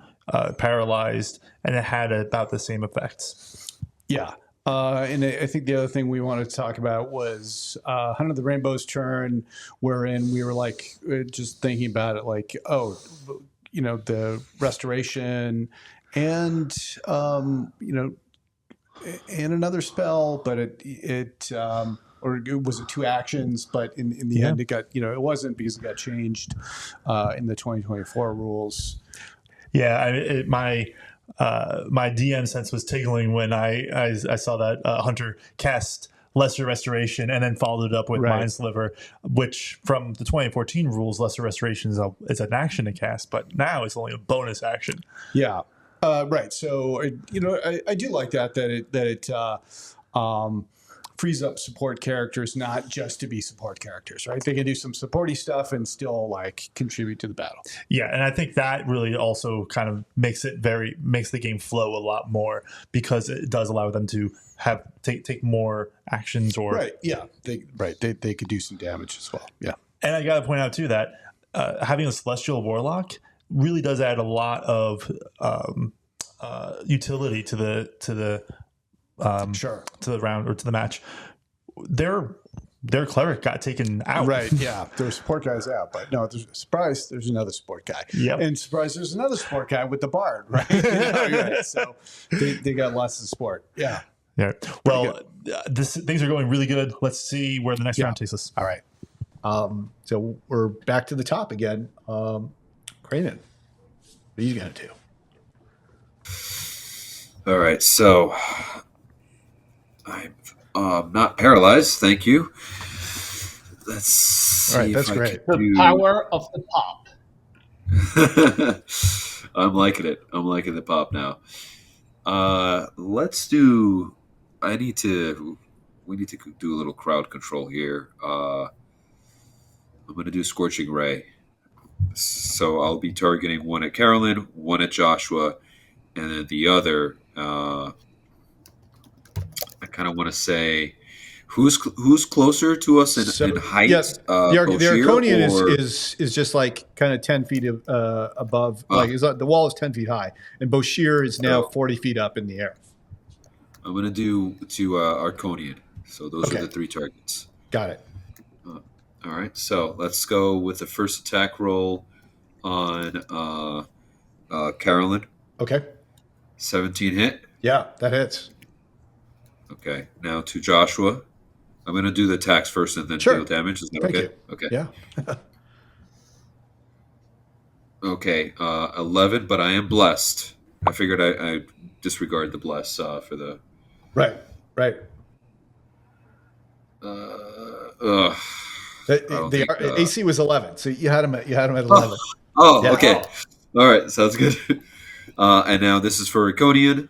paralyzed, and it had about the same effects. Yeah. And I think the other thing we wanted to talk about was Hunt of the Rainbow's turn, wherein we were like just thinking about it, like, the restoration and and another spell, but or was it 2 actions? But in the end, it got it wasn't, because it got changed in the 2024 rules. Yeah, my DM sense was tingling when I saw that Hunter cast Lesser Restoration and then followed up with Mind Sliver, which from the 2014 rules, Lesser Restoration is an action to cast, but now it's only a bonus action. Yeah, right. So I do like that it frees up support characters, not just to be support characters, right? They can do some supporty stuff and still like contribute to the battle. Yeah, and I think that really also kind of makes the game flow a lot more, because it does allow them to take more actions or they could do some damage as well. Yeah, and I got to point out too that having a Celestial Warlock really does add a lot of utility to the round or to the match. Their cleric got taken out. Right, yeah. Their support guy's out, but no, surprise, there's another support guy. Yep. And surprise, there's another support guy with the bard, right? Right. So they got lots of support. Yeah. Yeah. Well, things are going really good. Let's see where the next round takes us. All right. So we're back to the top again. Craven, what are you going to do? All right, so I'm not paralyzed. Thank you. Let's see. All right, that's great. The power of the pop. I'm liking it. I'm liking the pop now. Let's do. We need to do a little crowd control here. I'm going to do Scorching Ray. So I'll be targeting one at Carolyn, one at Joshua, and then the other. I kind of want to say, who's closer to us in height? Yes, the Archonian is just like kind of 10 feet above. Like the wall is 10 feet high, and Boshir is now 40 feet up in the air. I'm going to do Archonian. So those are the 3 targets. Got it. All right, so let's go with the first attack roll on Carolyn. Okay. 17 hit. Yeah, that hits. Okay, now to Joshua. I'm going to do the attacks first and then deal damage. Is that Thank okay? you. Okay. Yeah. Okay, 11, but I am blessed. I figured I disregard the bless for the... Right. The AC was 11, so you had him at 11. Okay. All right, sounds good. And now this is for Archonian.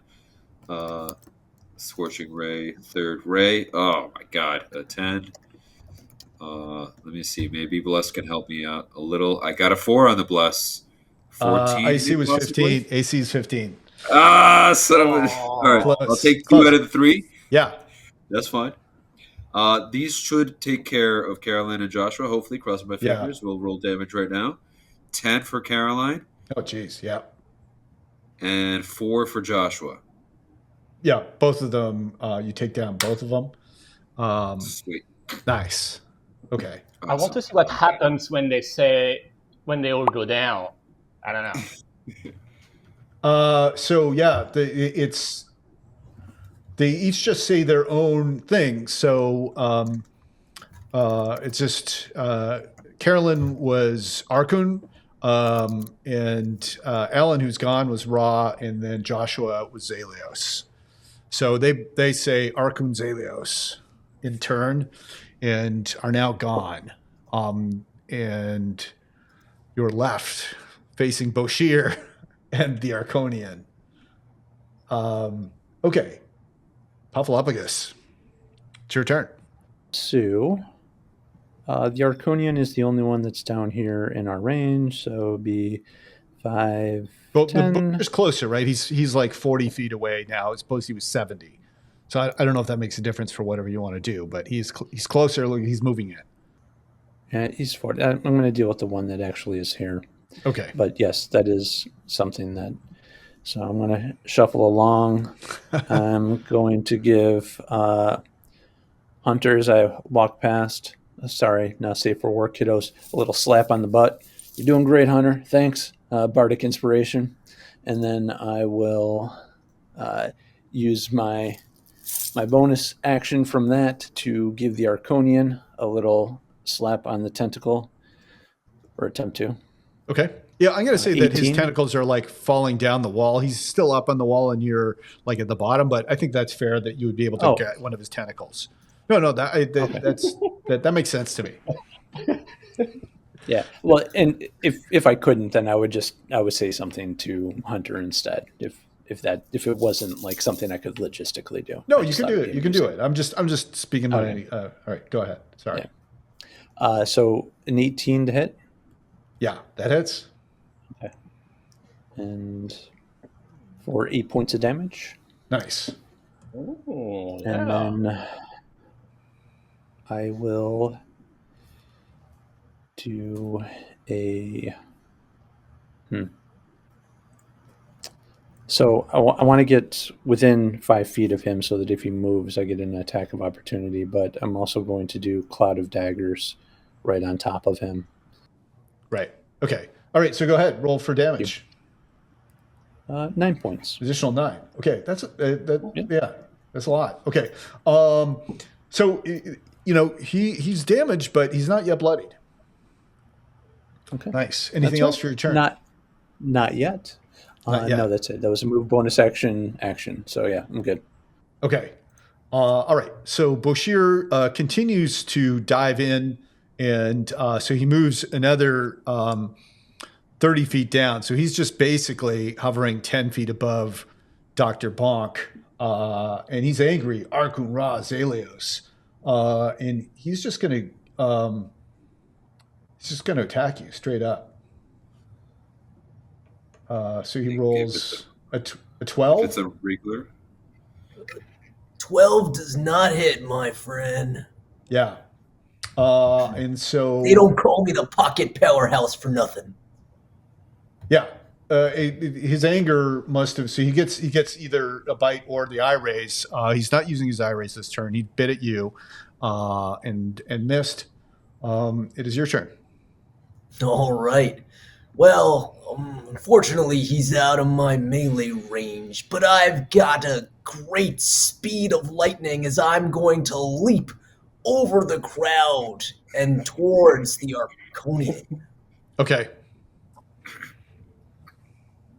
Scorching Ray, 3rd Ray. Oh my God, a 10. Let me see. Maybe Bless can help me out a little. I got a 4 on the Bless. 14. AC was 15. AC is 15. Son of a... All right, close. I'll take 2 out of the 3. Yeah, that's fine. These should take care of Caroline and Joshua. Hopefully, crossing my fingers. We'll roll damage right now. 10 for Caroline. Oh, geez, yeah. And 4 for Joshua. Yeah, both of them. You take down both of them. Sweet. Nice. Okay. Awesome. I want to see what happens when they all go down. I don't know. So yeah, they each just say their own thing. So it's just Carolyn was Archon, and Alan, who's gone, was Ra, and then Joshua was Zaleos. So they say Archon Zaleos in turn, and are now gone. And you're left facing Boshir and the Archonian. Okay. Puffalopagus, it's your turn. So The Archonian is the only one that's down here in our range, so it would be 5, Well, 10. the butcher's closer, right? He's like 40 feet away now. Suppose he was 70. So I don't know if that makes a difference for whatever you want to do, but he's closer. Look, he's moving in. Yeah, he's 40. I'm going to deal with the one that actually is here. Okay. But yes, that is something that. So I'm going to shuffle along. I'm going to give Hunter, as I walk past, sorry, not safe for work, kiddos, a little slap on the butt. You're doing great, Hunter. Thanks. Bardic inspiration. And then I will use my bonus action from that to give the Archonian a little slap on the tentacle, or attempt to. Okay. Yeah, I'm going to say that his 18. tentacles are like falling down the wall. He's still up on the wall and you're like at the bottom, but I think that's fair that you would be able to get one of his tentacles. No, that makes sense to me. Yeah. Well, and if I couldn't, then I would say something to Hunter instead. If it wasn't like something I could logistically do. No, you can do it. You can do it. I'm just speaking about any. All right, go ahead. Sorry. Yeah. So an 18 to hit. Yeah, that hits. Okay. And for 8 points of damage. Nice. Ooh, And then I will do a. So I want to get within 5 feet of him so that if he moves, I get an attack of opportunity. But I'm also going to do Cloud of Daggers right on top of him. Right. Okay. All right. So go ahead. Roll for damage. 9 points. Additional 9. Okay. That's that's a lot. Okay. So he's damaged, but he's not yet bloodied. Okay. Nice. Anything else for your turn? Not yet. Not yet. No, that's it. That was a move bonus action. So yeah, I'm good. Okay. All right. So Boshir continues to dive in, and so he moves another 30 feet down. So he's just basically hovering 10 feet above Dr. Bonk, and he's angry. Arkun Ra Zaleos, and he's just going to attack you straight up. So he rolls a 12. It's a regular. 12 does not hit, my friend. Yeah. And so They don't call me the pocket powerhouse for nothing. yeah, his anger must have. So he gets either a bite or the eye raise. He's not using his eye raise this turn. He bit at you, and missed. It is your turn. All right. Well, unfortunately, he's out of my melee range, but I've got a great speed of lightning as I'm going to leap over the crowd and towards the Archonian. Okay.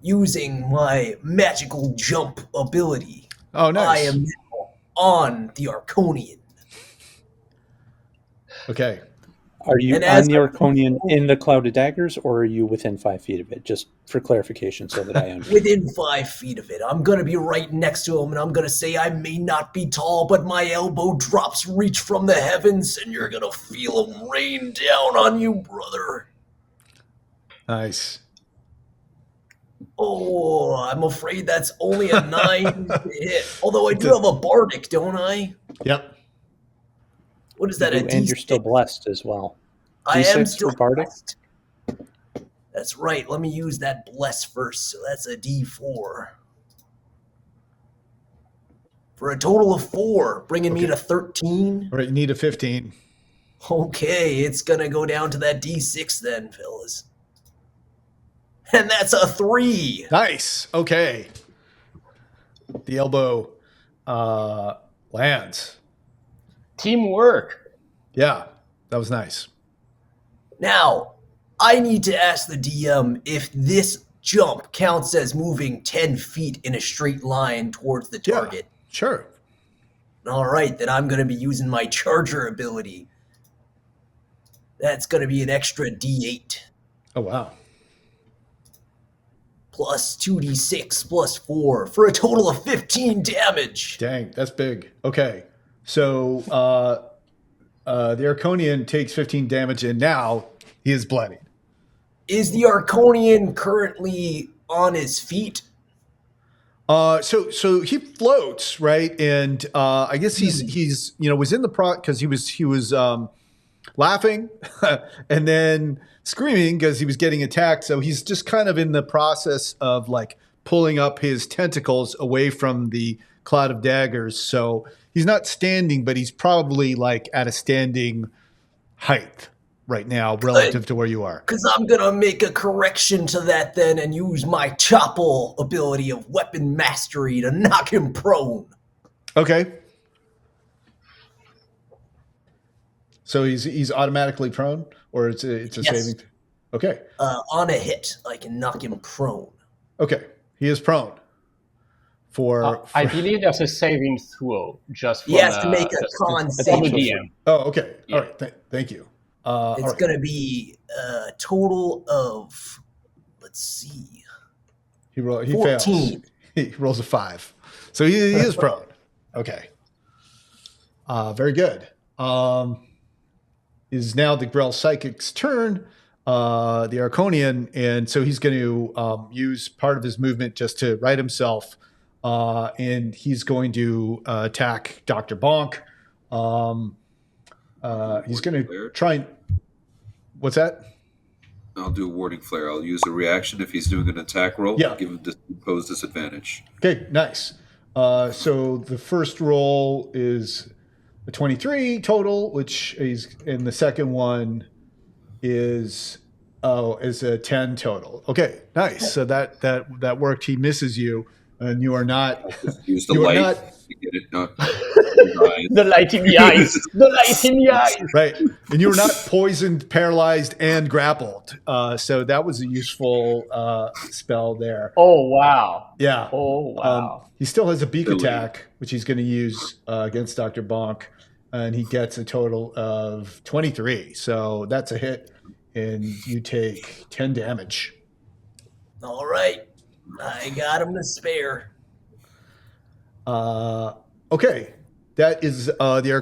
Using my magical jump ability. Oh, nice. I am now on the Archonian. Okay. Are you on the Archonian in the Cloud of Daggers, or are you within 5 feet of it? Just for clarification, so that I understand. Within 5 feet of it. I'm going to be right next to him, and I'm going to say I may not be tall, but my elbow drops reach from the heavens, and you're going to feel them rain down on you, brother. Nice. Oh, I'm afraid that's only a 9 to hit. Although I do have a bardic, don't I? Yep. What is that? And you're still blessed as well. I am D6 still for bardic? blessed. That's right. Let me use that bless first. So that's a D4. For a total of 4, bringing me to 13. All right, you need a 15. Okay, it's going to go down to that D6 then, fellas. And that's a 3. Nice. Okay. The elbow lands. Teamwork. Yeah, that was nice. Now, I need to ask the DM if this jump counts as moving 10 feet in a straight line towards the target. Yeah, sure. All right, then I'm going to be using my charger ability. That's going to be an extra D8. Oh, wow. Plus 2d6 plus 4 for a total of 15 damage. Dang, that's big. Okay. So The Archonian takes 15 damage, and now he is bloodied. Is the Archonian currently on his feet? So he floats, right? And I guess he's was in the because he was laughing and then screaming because he was getting attacked. So he's just kind of in the process of like pulling up his tentacles away from the cloud of daggers. So he's not standing, but he's probably like at a standing height right now relative to where you are. Because I'm going to make a correction to that then and use my Chopple ability of weapon mastery to knock him prone. Okay. So he's automatically prone, or it's a Yes. saving? Okay. On a hit, I can knock him prone. Okay. He is prone. I believe there's a saving throw just for He has to make a con saving throw. Oh, okay. Yeah. All right. Thank you. It's going to be a total of, let's see. He 14. fails. He rolls a 5. So he is prone. Okay. Very good. Is now the Grell Psychic's turn, the Archonian, and so he's going to use part of his movement just to right himself, and he's going to attack Dr. Bonk. He's going to try and... What's that? I'll do a warding flare. I'll use a reaction if he's doing an attack roll. Yeah. Give him impose disadvantage. Okay, nice. So the first roll is a 23 total, which is, and the second one is a 10 total. Okay, nice. So that worked. He misses you, and you are not. Use the light to get it not. The light in the eyes. The light in the eyes. Right, and you were not poisoned, paralyzed, and grappled. So that was a useful spell there. Oh wow. Yeah. Oh wow. He still has a beak attack, which he's going to use against Dr. Bonk, and he gets a total of 23. So that's a hit, and you take 10 damage. All right. I got him to spare. Okay. That is the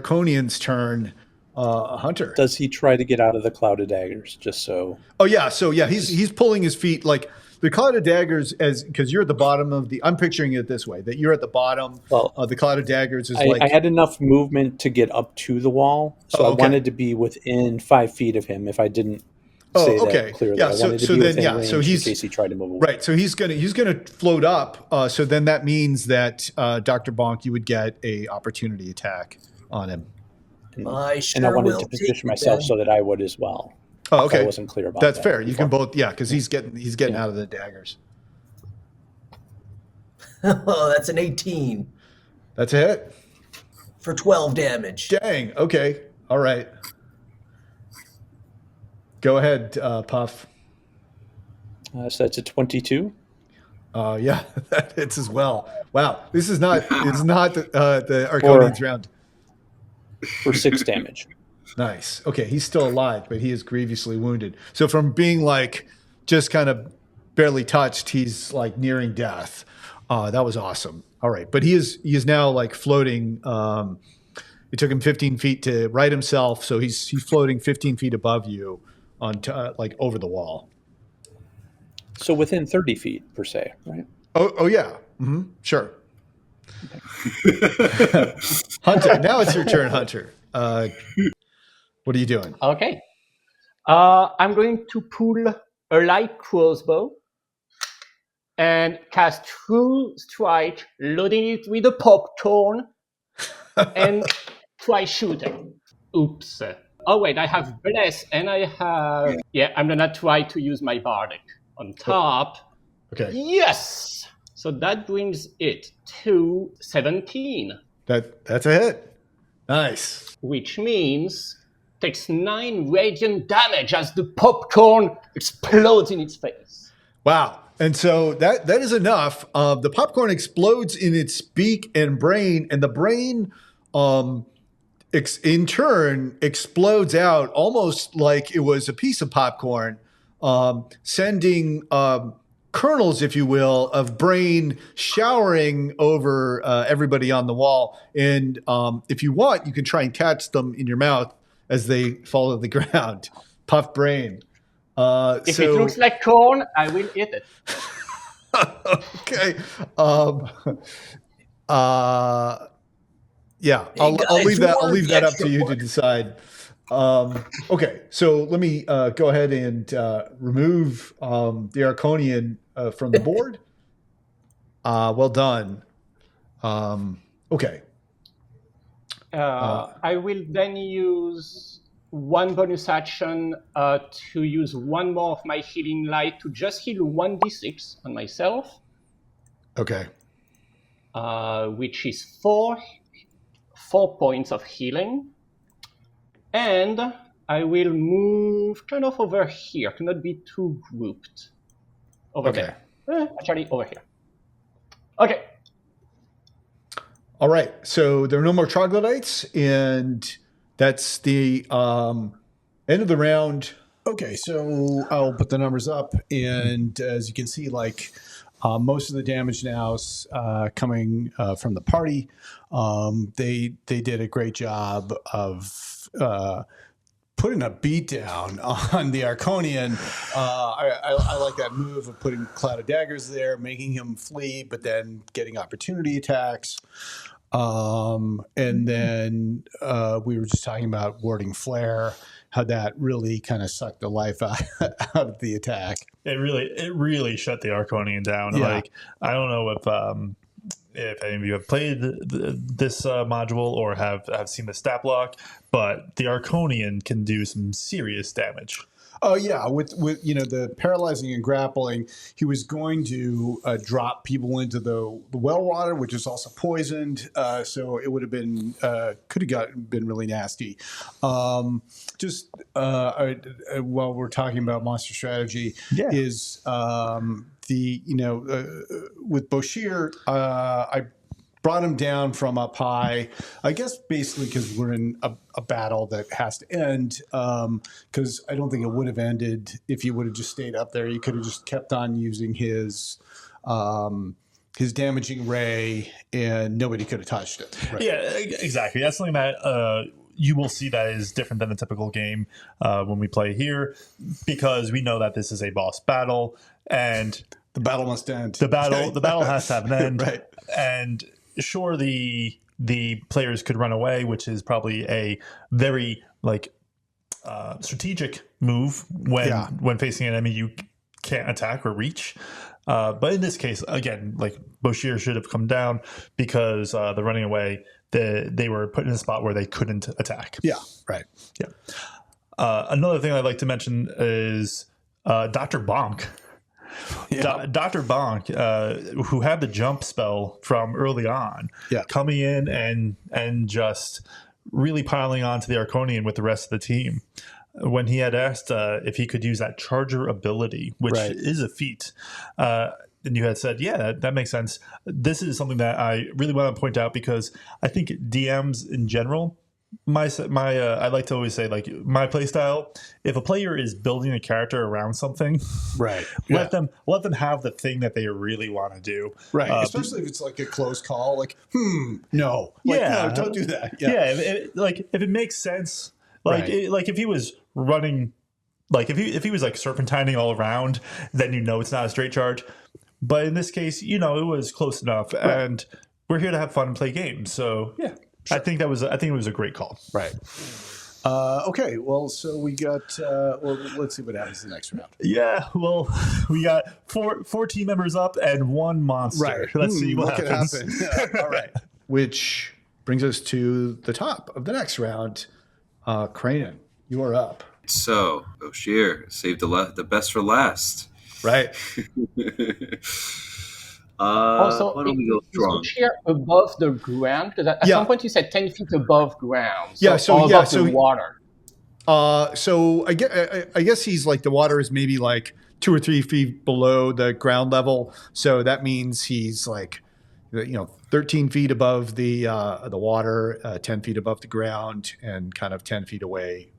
Archonian's turn. Hunter. Does he try to get out of the cloud of daggers? Just so. Oh yeah. So yeah, he's pulling his feet like the cloud of daggers because you're at the bottom of the. I'm picturing it this way: that you're at the bottom. Well, the cloud of daggers is I had enough movement to get up to the wall, so I wanted to be within 5 feet of him. If I didn't say that clearly, I wanted to be within range in case he tried to move away. Right. So he's gonna float up. So then that means that Dr. Bonk, you would get a opportunity attack on him. And I wanted to position myself so that I would as well. Oh, okay. I wasn't clear about That's that fair. before. You can both, because he's getting out of the daggers. Oh, that's an 18 That's a hit for 12 damage. Dang. Okay. All right. Go ahead, Puff. So that's a 22. Yeah, that hits as well. Wow, this is not the Archonian's round. For 6 damage. Nice. Okay, he's still alive, but he is grievously wounded. So from being like just kind of barely touched, he's like nearing death. That was awesome. All right, but he is now like floating. It took him 15 feet to right himself, so he's floating 15 feet above you on like over the wall. So within 30 feet per se, right? Oh yeah. Mm-hmm. Sure. Hunter, now it's your turn, Hunter. What are you doing? Okay. I'm going to pull a light crossbow and cast True Strike, loading it with a popcorn, and try shooting. Oops. Oh wait, I have Bless and I have... Yeah, I'm gonna try to use my Bardic on top. Okay. Yes! So that brings it to 17. That's a hit. Nice. Which means takes 9 radiant damage as the popcorn explodes in its face. Wow. And so that is enough. The popcorn explodes in its beak and brain, and the brain in turn explodes out almost like it was a piece of popcorn, sending kernels, if you will, of brain showering over everybody on the wall. And if you want, you can try and catch them in your mouth. as they fall to the ground. Puff brain. If it looks like corn, I will eat it. Okay. Yeah, I'll leave that. I'll leave that up to you to decide. Okay, so let me go ahead and remove the Archonian from the board. Well done. Okay. I will then use one bonus action to use one more of my healing light to just heal 1d6 on myself. Okay. Which is 4 points of healing. And I will move kind of over here to not be too grouped. Over there. Actually, over here. Okay. All right. So there are no more troglodytes, and that's the end of the round. Okay, so I'll put the numbers up, and as you can see, like most of the damage now is coming from the party. They did a great job of putting a beat down on the Archonian. I like that move of putting Cloud of Daggers there, making him flee, but then getting opportunity attacks. And then we were just talking about warding flare, how that really kind of sucked the life out of the attack. It really shut the Archonian down. Yeah. Like, I don't know if any of you have played this module or have seen the stat block, but the Archonian can do some serious damage. Oh yeah, with the paralyzing and grappling, he was going to drop people into the well water, which is also poisoned. So it would have been could have been really nasty. While we're talking about monster strategy, is with Bashir, I brought him down from up high, I guess basically because we're in a battle that has to end, because I don't think it would have ended if you would have just stayed up there. You could have just kept on using his damaging ray and nobody could have touched it. Right? Yeah, exactly. That's something that you will see that is different than the typical game when we play here, because we know that this is a boss battle and the battle must end. The battle has to have an end. Right. And sure, the players could run away, which is probably a very strategic move when facing an enemy you can't attack or reach. But in this case, again, like Bashir should have come down because the running away, they were put in a spot where they couldn't attack. Yeah, right. Yeah. Another thing I'd like to mention is Dr. Bonk. Yeah. Dr. Bonk, who had the jump spell from early on, coming in and just really piling onto the Archonian with the rest of the team. When he had asked if he could use that charger ability, which is a feat, and you had said, yeah, that makes sense. This is something that I really want to point out because I think DMs in general, I like to always say, like, my play style, if a player is building a character around something, let them have the thing that they really want to do, especially if it's like a close call, like no, no, don't do that. If it makes sense, if he was running, like if he was like serpentining all around, then it's not a straight charge. But in this case, it was close enough, and we're here to have fun and play games. So yeah. Sure. I think it was a great call. Right. Okay. Well, so we got. Let's see what happens the next round. Yeah. Well, we got four team members up and one monster. Right. Let's see what happens. Could happen. Yeah. All right. Which brings us to the top of the next round. Cranen, you are up. So, Oshir saved the best for last. Right. Also, why don't we go strong? Here above the ground, because at some point you said 10 feet above ground. Above the water. So I guess he's like, the water is maybe like 2 or 3 feet below the ground level. So that means he's like, 13 feet above the water, 10 feet above the ground, and kind of 10 feet away,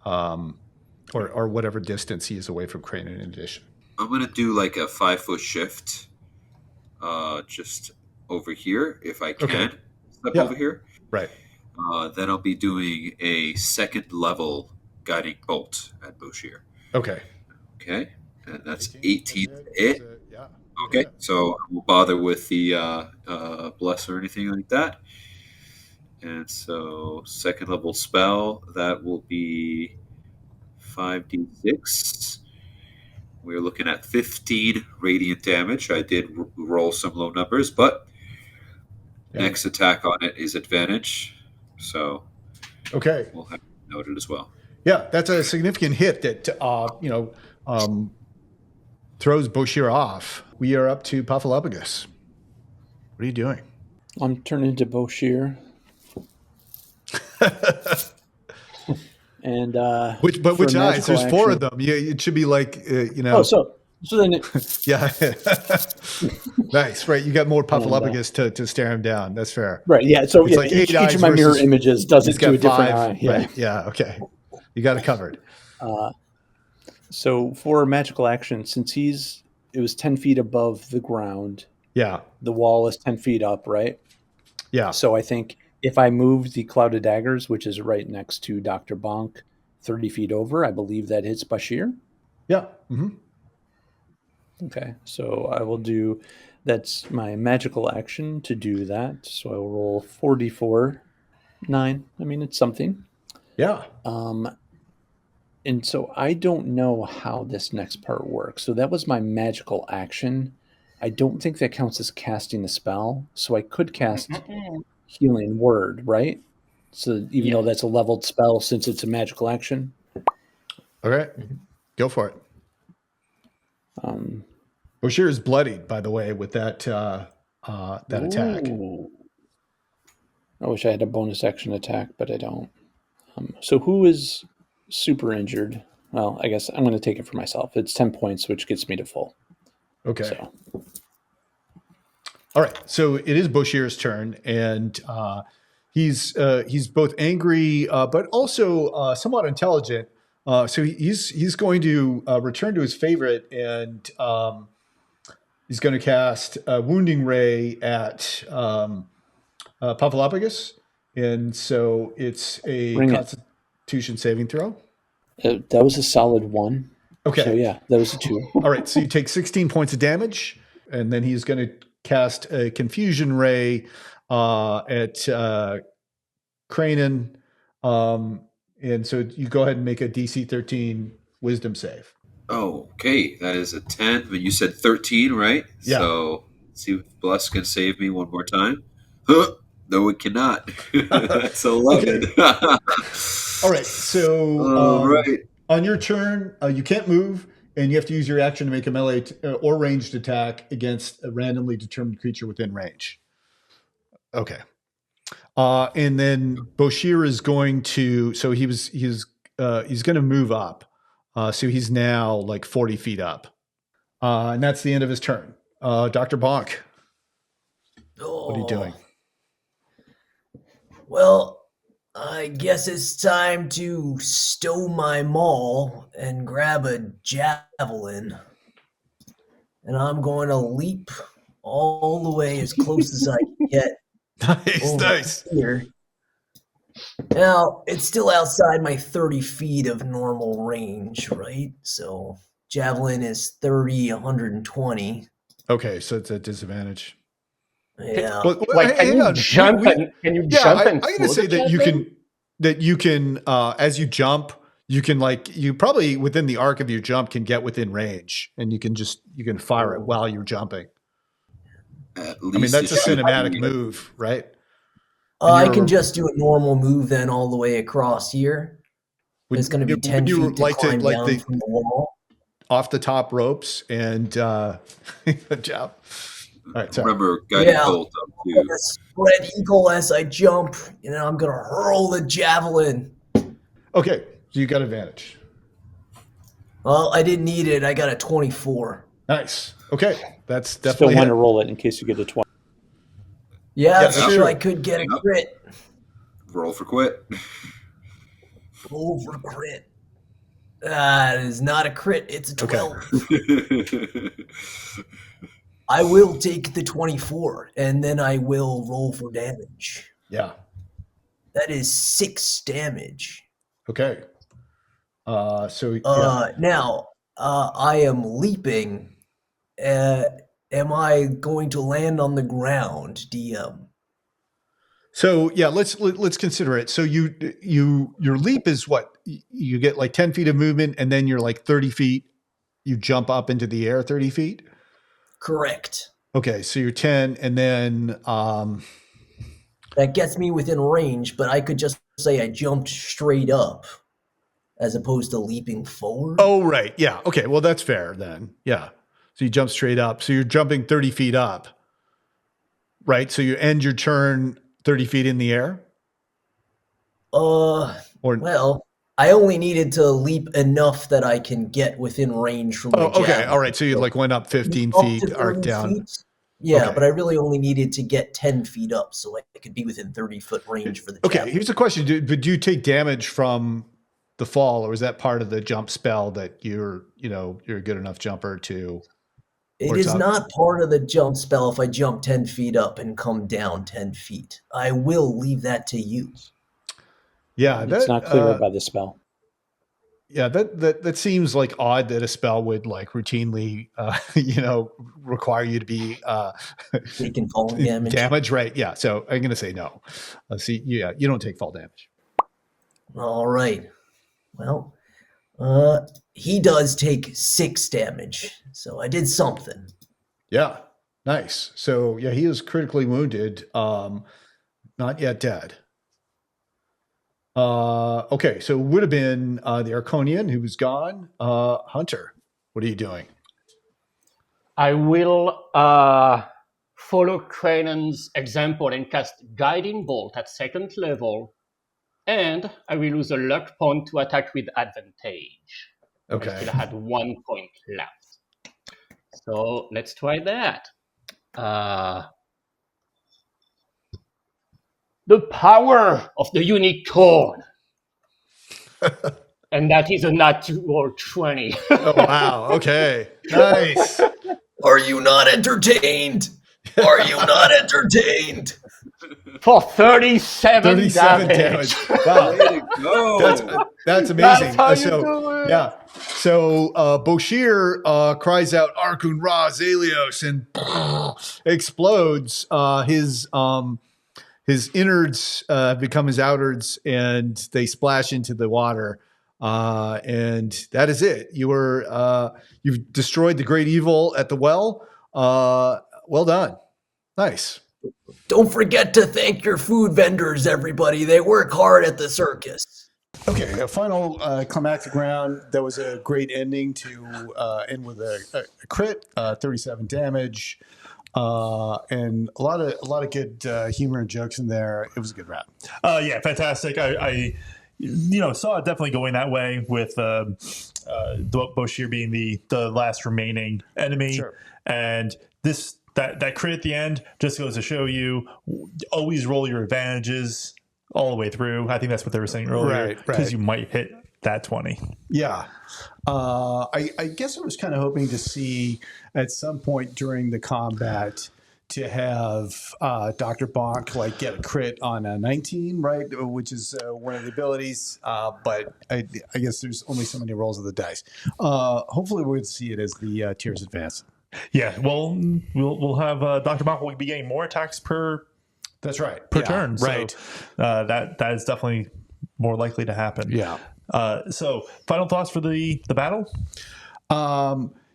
or whatever distance he is away from Cranen in addition. I'm gonna do like a 5-foot shift. Just over here, if I can step over here. Right. Then I'll be doing a second level guiding bolt at Boshier. Okay. Okay, and that's 18 to hit. Yeah. Okay, so I won't bother with the bless or anything like that. And so second level spell, that will be 5d6. We're looking at 15 radiant damage. I did roll some low numbers, but next attack on it is advantage. So Okay. we'll have it noted as well. Yeah, that's a significant hit that throws Boshier off. We are up to Puffalopagus. What are you doing? I'm turning to Boshier. And which eyes? There's four of them. Yeah, it should be like Oh, so then yeah. Nice, right? You got more Puffalopagus to stare him down. That's fair. Right. Yeah. So it's like each of my mirror images does it to a different eye. Yeah. Right. Yeah. Okay. You got it covered. So for magical action, since it was 10 feet above the ground. Yeah. The wall is 10 feet up, right? Yeah. So I think if I move the Clouded Daggers, which is right next to Dr. Bonk, 30 feet over, I believe that hits Bashir. Yeah. Mm-hmm. Okay. So I will do, that's my magical action to do that. So I will roll 4d4, 9. I mean, it's something. Yeah. And so I don't know how this next part works. So that was my magical action. I don't think that counts as casting a spell. So I could cast Healing Word, right? So even though that's a leveled spell, since it's a magical action. Okay. Go for it. Bashir is bloodied, by the way, with that attack. I wish I had a bonus action attack, but I don't. So who is super injured? Well, I guess I'm going to take it for myself. It's 10 points, which gets me to full. Okay. So. All right. So it is Bashir's turn, and he's both angry, but also somewhat intelligent. So he's going to return to his favorite, and he's going to cast a Wounding Ray at Puffalopagus, and so it's a Constitution saving throw. That was a solid 1. Okay. So yeah, that was a 2. All right. So you take 16 points of damage, and then he's going to cast a Confusion Ray at Cranen. And so you go ahead and make a DC 13 Wisdom save. Oh, okay. That is a 10, but you said 13, right? Yeah. So let's see if Bless can save me one more time. Huh. No, it cannot. That's 11. All right. So on your turn, you can't move, and you have to use your action to make a melee or ranged attack against a randomly determined creature within range. Okay. And then Bashir is going to. So he's going to move up. So he's now like 40 feet up, and that's the end of his turn. Dr. Bonk, what are you doing? Well, I guess it's time to stow my maul and grab a javelin. And I'm going to leap all the way as close as I can get. Nice. Here. Now, it's still outside my 30 feet of normal range, right? So, javelin is 30, 120. Okay, so it's a disadvantage. Yeah. But, Can you jump and I'm going to say that you can as you jump, you can you probably within the arc of your jump can get within range, and you can fire it while you're jumping. I mean, that's a cinematic move, right? I can just do a normal move then all the way across here. It's going to be 10 feet to climb down from the wall. Off the top ropes and good job. All right, remember guiding bolt up too. Spread eagle as I jump, and then I'm going to hurl the javelin. Okay, so you got advantage. Well, I didn't need it. I got a 24. Nice. Okay, that's definitely. Still want to roll it in case you get a 20. Yeah, sure. I could get a crit. Roll for quit. Roll for crit. It is not a crit. It's a 12. Okay. I will take the 24, and then I will roll for damage. Yeah. That is 6 damage. Okay. Now, I am leaping. Am I going to land on the ground, DM? So yeah, let's consider it. So your leap is what? You get like 10 feet of movement, and then you're like 30 feet. You jump up into the air 30 feet. Correct. Okay, so you're 10, and then that gets me within range, but I could just say I jumped straight up as opposed to leaping forward. Oh, right. Yeah. Okay. Well, that's fair then. Yeah. So you jump straight up. So you're jumping 30 feet up, right? So you end your turn 30 feet in the air? Well, I only needed to leap enough that I can get within range from my okay. javelin. All right. So you like went up 15 feet, arc down. Feet. Yeah, Okay. but I really only needed to get 10 feet up so I could be within 30-foot range for the Okay. javelin. Here's a question. Do you take damage from the fall, or is that part of the jump spell that you're a good enough jumper to? It is not part of the jump spell if I jump 10 feet up and come down 10 feet. I will leave that to you. Yeah. It's not clear by the spell. Yeah, that seems like odd that a spell would like routinely, require you to be taking fall damage. Damage, right? Yeah. So I'm going to say no. See, yeah, you don't take fall damage. All right. Well, he does take 6 damage, so I did something. Yeah, nice. So yeah, he is critically wounded, not yet dead. Okay, so it would have been the Archonian who was gone. Hunter, what are you doing? I will follow Cranon's example and cast Guiding Bolt at 2nd level, and I will use a luck point to attack with advantage. Okay. I still had 1 point left. So let's try that. The power of the unicorn. And that is a natural 20. Oh, wow. Okay. Nice. Are you not entertained? Are you not entertained? For 37 damage. Wow. Way to go. That's amazing. That's how you do it. Yeah. So Boshir cries out Arkun Ra Zaleos and explodes. His innards become his outards, and they splash into the water. And that is it. You've destroyed the great evil at the well. Well done. Nice. Don't forget to thank your food vendors, everybody. They work hard at the circus. Okay, a final climactic round. That was a great ending to end with a crit, 37 damage, and a lot of good humor and jokes in there. It was a good round. Yeah, fantastic. I saw it definitely going that way with Boshir being the last remaining enemy, Sure. and that crit at the end just goes to show you always roll your advantages all the way through. I think that's what they were saying earlier, Right. because you might hit that 20. Yeah. I guess I was kind of hoping to see at some point during the combat to have Dr. Bonk like get a crit on a 19, right? Which is one of the abilities. But I guess there's only so many rolls of the dice. Hopefully we'll see it as the tiers advance. Yeah, well, we'll have Dr. Bonk will be getting more attacks per That's right. turn. Right. So that is definitely more likely to happen. Yeah. So final thoughts for the battle?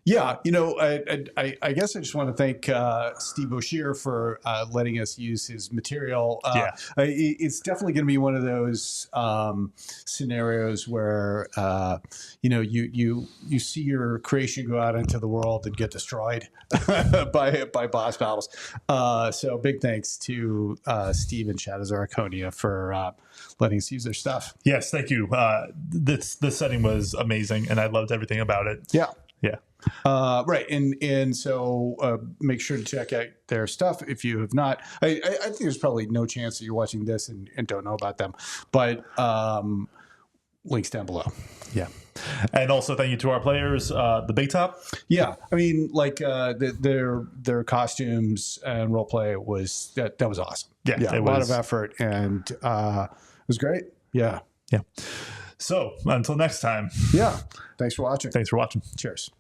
Yeah, I guess I just want to thank Steve Boshir for letting us use his material. It's definitely going to be one of those scenarios where you see your creation go out into the world and get destroyed by boss battles. So big thanks to Steve and Shadows of Archonia for letting us use their stuff. Yes, thank you. This setting was amazing, and I loved everything about it. Yeah. Yeah. Right. And so make sure to check out their stuff if you have not. I think there's probably no chance that you're watching this and don't know about them, but links down below. Yeah. And also thank you to our players, the Big Top. Yeah. I mean, like their costumes and role play that was awesome. Yeah, a lot of effort and was great. Yeah. Yeah. So until next time. Yeah. Thanks for watching. Thanks for watching. Cheers.